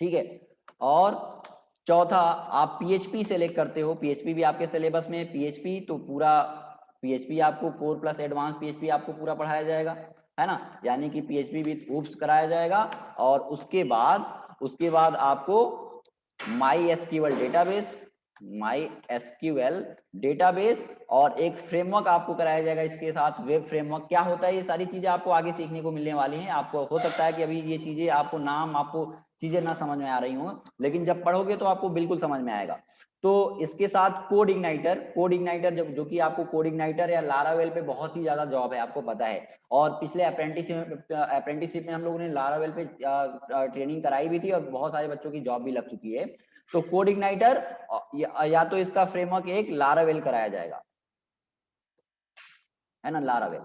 ठीक है। और चौथा, आप पीएचपी सेलेक्ट करते हो, पीएचपी भी आपके सिलेबस में है, पीएचपी तो पूरा पीएचपी आपको कोर प्लस एडवांस पीएचपी आपको पूरा पढ़ाया जाएगा, है ना, यानी कि पीएचपी विद ऊप्स कराया जाएगा। और उसके बाद आपको माई एसक्यूएल डेटाबेस और एक फ्रेमवर्क आपको कराया जाएगा इसके साथ, वेब फ्रेमवर्क क्या होता है, ये सारी चीजें आपको आगे सीखने को मिलने वाली हैं। आपको हो सकता है कि अभी ये चीजें आपको चीजें ना समझ में आ रही हों, लेकिन जब पढ़ोगे तो आपको बिल्कुल समझ में आएगा। तो इसके साथ कोड इग्नाइटर जो कि आपको कोड इग्नाइटर या लारावेल पे बहुत ही ज्यादा जॉब है, आपको पता है। और पिछले अप्रेंटिसशिप में हम लोगों ने लारावेल पे ट्रेनिंग कराई भी थी और बहुत सारे बच्चों की जॉब भी लग चुकी है। तो कोड इग्नाइटर या तो इसका फ्रेमवर्क एक लारावेल कराया जाएगा, है ना, लारावेल।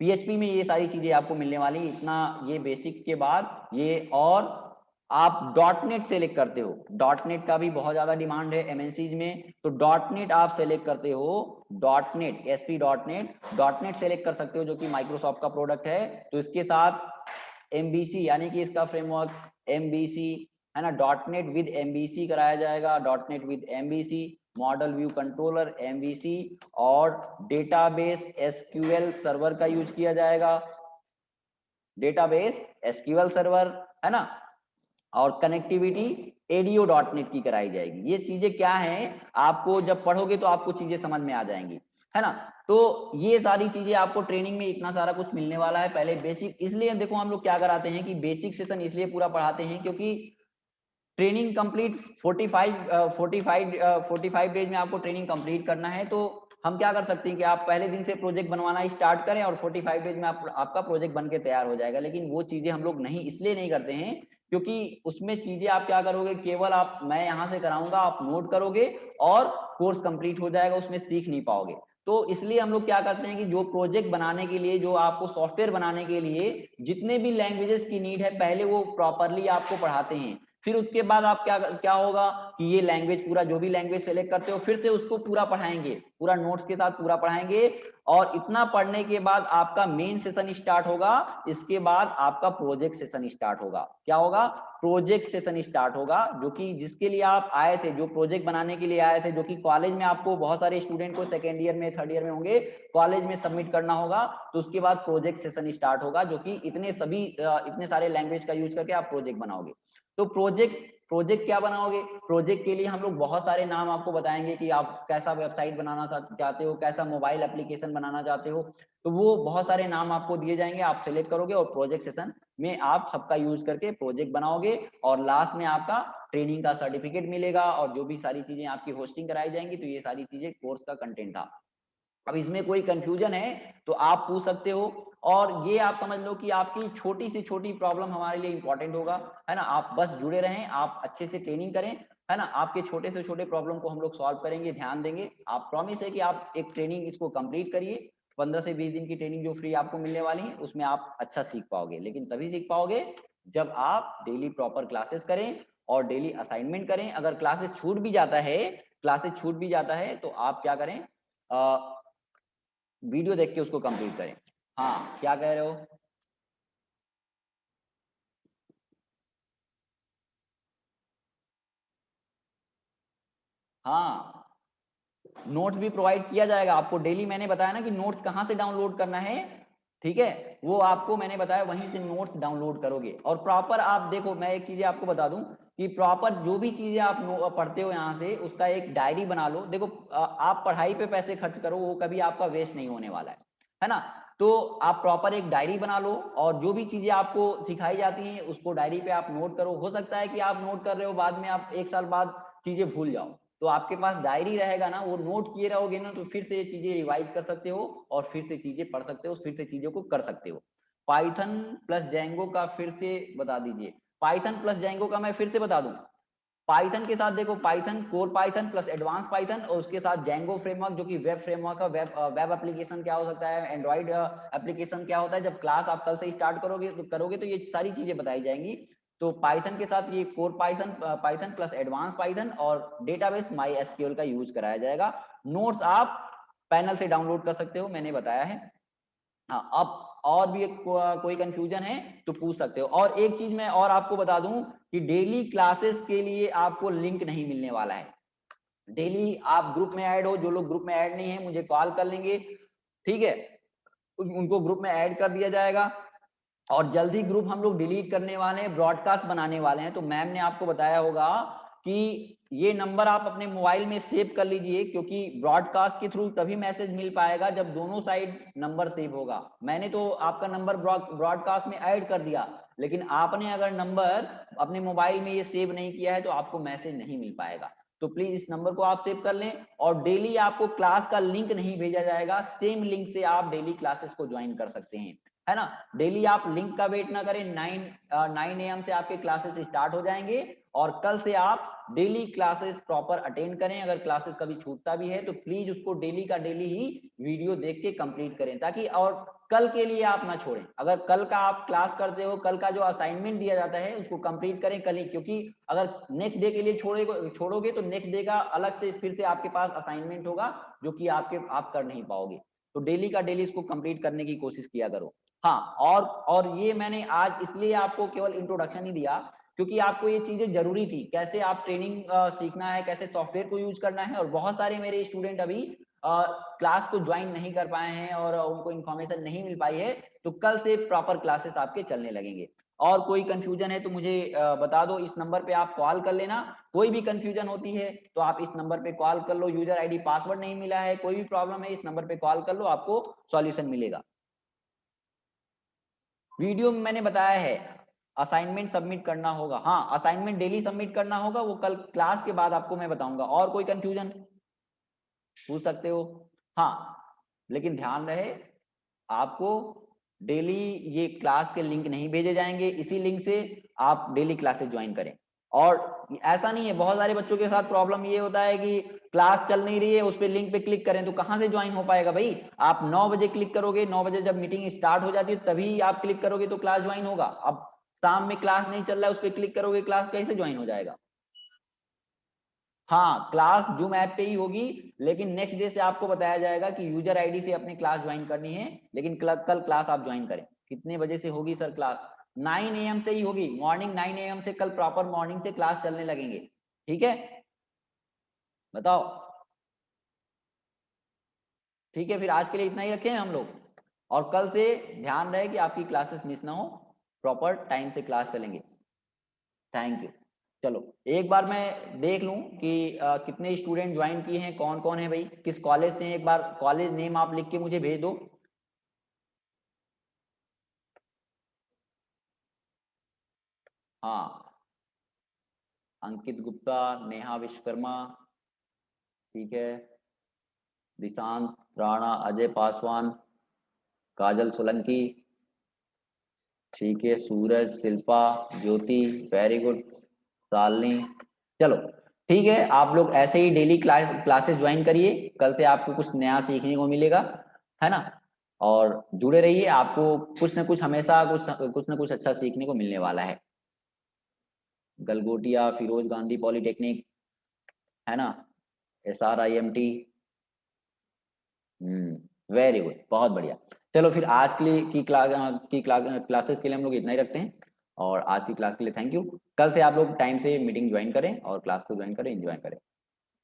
पीएचपी में ये सारी चीजें आपको मिलने वाली, इतना ये बेसिक के बाद ये। और आप डॉट नेट सेलेक्ट करते हो, डॉट नेट का भी बहुत ज्यादा डिमांड है एमएनसीज में, तो डॉट नेट आप सेलेक्ट करते हो, डॉट नेट सेलेक्ट कर सकते हो, जो कि माइक्रोसॉफ्ट का प्रोडक्ट है। तो इसके साथ एमबीसी, यानी कि इसका फ्रेमवर्क एमबीसी, है ना, डॉट नेट विद एमबीसी कराया जाएगा, dot net with MBC, model view controller MVC, और डेटाबेस एसक्यूएल सर्वर का यूज किया जाएगा, डेटाबेस एसक्यूएल सर्वर, है ना। और कनेक्टिविटी एडीओ डॉट नेट की कराई जाएगी। ये चीजें क्या हैं, आपको जब पढ़ोगे तो आपको चीजें समझ में आ जाएंगी, है ना। तो ये सारी चीजें आपको ट्रेनिंग में इतना सारा कुछ मिलने वाला है। पहले बेसिक, इसलिए देखो हम लोग क्या कराते हैं कि बेसिक सेशन इसलिए पूरा पढ़ाते हैं क्योंकि ट्रेनिंग कंप्लीट 45 डेज में आपको ट्रेनिंग कंप्लीट करना है। तो हम क्या कर सकते हैं कि आप पहले दिन से प्रोजेक्ट बनवाना स्टार्ट करें और 45 डेज में आपका प्रोजेक्ट बन के तैयार हो जाएगा। लेकिन वो चीजें हम लोग इसलिए नहीं करते हैं क्योंकि उसमें चीजें आप क्या करोगे, केवल मैं यहां से कराऊंगा, आप नोट करोगे और कोर्स कंप्लीट हो जाएगा, उसमें सीख नहीं पाओगे। तो इसलिए हम लोग क्या करते हैं कि जो प्रोजेक्ट बनाने के लिए, जो आपको सॉफ्टवेयर बनाने के लिए जितने भी लैंग्वेजेस की नीड है, पहले वो प्रॉपरली आपको पढ़ाते हैं। फिर उसके बाद आप क्या होगा कि ये लैंग्वेज, पूरा जो भी लैंग्वेज सेलेक्ट करते हो, फिर से उसको पूरा पढ़ाएंगे, पूरा नोट्स के साथ पूरा पढ़ाएंगे। और इतना पढ़ने के बाद आपका मेन सेशन स्टार्ट होगा। इसके बाद आपका प्रोजेक्ट सेशन स्टार्ट होगा। क्या होगा? प्रोजेक्ट सेशन स्टार्ट होगा, जो कि जिसके लिए आप आए थे, जो प्रोजेक्ट बनाने के लिए आए थे, जो कि कॉलेज में आपको बहुत सारे स्टूडेंट को सेकेंड ईयर में, थर्ड ईयर में होंगे, कॉलेज में सबमिट करना होगा। तो उसके बाद प्रोजेक्ट सेशन स्टार्ट होगा, जो कि इतने सारे लैंग्वेज का यूज करके आप प्रोजेक्ट बनाओगे। तो प्रोजेक्ट क्या बनाओगे? प्रोजेक्ट के लिए हम लोग बहुत सारे नाम आपको बताएंगे कि आप कैसा वेबसाइट बनाना चाहते हो, कैसा मोबाइल एप्लीकेशन बनाना चाहते हो। तो वो बहुत सारे नाम आपको दिए जाएंगे, आप सेलेक्ट करोगे और प्रोजेक्ट सेशन में आप सबका यूज करके प्रोजेक्ट बनाओगे। और लास्ट में आपका ट्रेनिंग का सर्टिफिकेट मिलेगा और जो भी सारी चीजें आपकी होस्टिंग कराई जाएंगी। तो ये सारी चीजें कोर्स का कंटेंट था। अब इसमें कोई कंफ्यूजन है तो आप पूछ सकते हो। और ये आप समझ लो कि आपकी छोटी से छोटी प्रॉब्लम हमारे लिए इंपॉर्टेंट होगा, है ना। आप बस जुड़े रहें, आप अच्छे से ट्रेनिंग करें, है ना। आपके छोटे से छोटे प्रॉब्लम को हम लोग सॉल्व करेंगे, ध्यान देंगे। आप प्रॉमिस है कि आप एक ट्रेनिंग इसको कंप्लीट करिए। 15 से 20 दिन की ट्रेनिंग जो फ्री आपको मिलने वाली है, उसमें आप अच्छा सीख पाओगे। लेकिन तभी सीख पाओगे जब आप डेली प्रॉपर क्लासेस करें और डेली असाइनमेंट करें। अगर क्लासेस छूट भी जाता है क्लासेस छूट भी जाता है तो आप क्या करें, वीडियो देख के उसको कंप्लीट करें। हाँ, क्या कह रहे हो? हाँ, नोट्स भी प्रोवाइड किया जाएगा आपको डेली। मैंने बताया ना कि नोट्स कहाँ से डाउनलोड करना है, ठीक है, वो आपको मैंने बताया, वहीं से नोट्स डाउनलोड करोगे। और प्रॉपर आप देखो, मैं एक चीज आपको बता दूं कि प्रॉपर जो भी चीजें आप पढ़ते हो यहाँ से, उसका एक डायरी बना लो। देखो आप पढ़ाई पे पैसे खर्च करो, वो कभी आपका वेस्ट नहीं होने वाला है ना। तो आप प्रॉपर एक डायरी बना लो और जो भी चीजें आपको सिखाई जाती हैं उसको डायरी पे आप नोट करो। हो सकता है कि आप नोट कर रहे हो, बाद में आप 1 साल बाद चीजें भूल जाओ, तो आपके पास डायरी रहेगा ना, वो नोट किए रहोगे ना, तो फिर से ये चीजें रिवाइज कर सकते हो और फिर से चीजें पढ़ सकते हो, फिर से चीजों को कर सकते हो। पाइथन प्लस जेंगो का फिर से बता दीजिए। पाइथन प्लस जेंगो का मैं फिर से बता दूं। पाइथन के साथ देखो, Python core Python plus advance Python, और उसके साथ जेंगो फ्रेमवर्क जो कि वेब फ्रेमवर्क है। वेब एप्लीकेशन क्या हो सकता है, एंड्रॉइड एप्लीकेशन क्या होता है। जब क्लास आप कल से स्टार्ट करोगे तो ये सारी चीजें बताई जाएंगी। तो पाइथन के साथ ये core Python Python plus advance Python और डेटाबेस माई एसक्यूएल का यूज कराया जाएगा। नोट्स आप पैनल से डाउनलोड कर सकते हो, मैंने बताया है। हाँ, अब और भी कोई कंफ्यूजन है तो पूछ सकते हो। और एक चीज मैं और आपको बता दूं कि डेली क्लासेस के लिए आपको लिंक नहीं मिलने वाला है। डेली आप ग्रुप में ऐड हो, जो लोग ग्रुप में ऐड नहीं है मुझे कॉल कर लेंगे, ठीक है, उनको ग्रुप में ऐड कर दिया जाएगा। और जल्दी ग्रुप हम लोग डिलीट करने वाले हैं, ब्रॉडकास्ट बनाने वाले हैं। तो मैम ने आपको बताया होगा कि ये नंबर आप अपने मोबाइल में सेव कर लीजिए, क्योंकि ब्रॉडकास्ट के थ्रू तभी मैसेज मिल पाएगा जब दोनों साइड नंबर सेव होगा। मैंने तो आपका नंबर ब्रॉडकास्ट में ऐड कर दिया, लेकिन आपने अगर नंबर अपने मोबाइल में ये सेव नहीं किया है तो आपको मैसेज नहीं मिल पाएगा। तो प्लीज इस नंबर को आप सेव कर लें। और डेली आपको क्लास का लिंक नहीं भेजा जाएगा, सेम लिंक से आप डेली क्लासेस को ज्वाइन कर सकते हैं, है ना। डेली आप लिंक का वेट ना करें, 9 AM से आपके क्लासेस स्टार्ट हो जाएंगे और कल से आप डेली क्लासेस प्रॉपर अटेंड करें। अगर क्लासेस कभी छूटता भी है तो प्लीज उसको डेली का डेली ही वीडियो देख के कंप्लीट करें, ताकि और कल के लिए आप ना छोड़ें। अगर कल का आप क्लास करते हो, कल का जो असाइनमेंट दिया जाता है उसको कंप्लीट करें कल ही, क्योंकि अगर नेक्स्ट डे के लिए छोड़ोगे तो नेक्स्ट डे का अलग से फिर से आपके पास असाइनमेंट होगा जो कि आप कर नहीं पाओगे। तो डेली का डेली इसको कंप्लीट करने की कोशिश किया करो। हाँ, और ये मैंने आज इसलिए आपको केवल इंट्रोडक्शन ही दिया क्योंकि आपको ये चीजें जरूरी थी, कैसे आप ट्रेनिंग सीखना है, कैसे सॉफ्टवेयर को यूज करना है। और बहुत सारे मेरे स्टूडेंट अभी क्लास को ज्वाइन नहीं कर पाए हैं और उनको इन्फॉर्मेशन नहीं मिल पाई है, तो कल से प्रॉपर क्लासेस आपके चलने लगेंगे। और कोई कंफ्यूजन है तो मुझे बता दो, इस नंबर पे आप कॉल कर लेना। कोई भी कंफ्यूजन होती है तो आप इस नंबर पे कॉल कर लो। यूजर आईडी पासवर्ड नहीं मिला है, कोई भी प्रॉब्लम है, इस नंबर पे कॉल कर लो, आपको सॉल्यूशन मिलेगा। वीडियो में मैंने बताया है, असाइनमेंट सबमिट करना होगा। हाँ, असाइनमेंट डेली सबमिट करना होगा, वो कल क्लास के बाद आपको मैं बताऊंगा। और कोई कंफ्यूजन पूछ सकते हो। हाँ, लेकिन ध्यान रहे, आपको डेली ये क्लास के लिंक नहीं भेजे जाएंगे, इसी लिंक से आप डेली क्लासेस ज्वाइन करें। और ऐसा नहीं है, बहुत सारे बच्चों के साथ प्रॉब्लम ये होता है कि क्लास चल नहीं रही है, उस पर लिंक पे क्लिक करें तो कहां से ज्वाइन हो पाएगा भाई। आप 9 बजे क्लिक करोगे, 9 बजे जब मीटिंग स्टार्ट हो जाती है तभी आप क्लिक करोगे तो क्लास ज्वाइन होगा। अब शाम में क्लास नहीं चल रहा है, उस पर क्लिक करोगे, क्लास कैसे ज्वाइन हो जाएगा। हाँ, क्लास जूम ऐप पे ही होगी, लेकिन नेक्स्ट डे से आपको बताया जाएगा कि यूजर आईडी से अपनी क्लास ज्वाइन करनी है। लेकिन कल क्लास आप ज्वाइन करें। कितने बजे से होगी सर क्लास? 9 AM से ही होगी, मॉर्निंग 9 AM से कल प्रॉपर मॉर्निंग से क्लास चलने लगेंगे, ठीक है। बताओ, ठीक है, फिर आज के लिए इतना ही रखें हम लोग। और कल से ध्यान रहे कि आपकी क्लासेस मिस ना हो, प्रॉपर टाइम से क्लास चलेंगे। Thank you. चलो, एक बार मैं देख लूं कि कितने स्टूडेंट ज्वाइन किए हैं, कौन कौन है भाई, किस कॉलेज से हैं। एक बार कॉलेज नेम आप लिख के मुझे भेज दो। हाँ, अंकित गुप्ता, नेहा विश्वकर्मा, ठीक है, दिशांत राणा, अजय पासवान, काजल सोलंकी, ठीक है, सूरज, शिल्पा, ज्योति, वेरी गुड, शालिनी। चलो ठीक है, आप लोग ऐसे ही डेली क्लासेस ज्वाइन करिए, कल से आपको कुछ नया सीखने को मिलेगा, है ना। और जुड़े रहिए, आपको कुछ ना कुछ हमेशा कुछ ना कुछ अच्छा सीखने को मिलने वाला है। गलगोटिया, फिरोज गांधी पॉलिटेक्निक, है ना, SRIMT। वेरी गुड, बहुत बढ़िया। चलो फिर आज के लिए क्लासेस के लिए हम लोग इतना ही रखते हैं, और आज की क्लास के लिए थैंक यू। कल से आप लोग टाइम से मीटिंग ज्वाइन करें और क्लास को ज्वाइन करें, एंजॉय करें।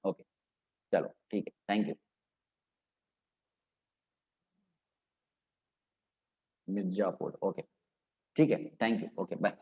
ओके, चलो ठीक है, थैंक यू। मिर्जापुर, ओके, ठीक है, थैंक यू, ओके बाय।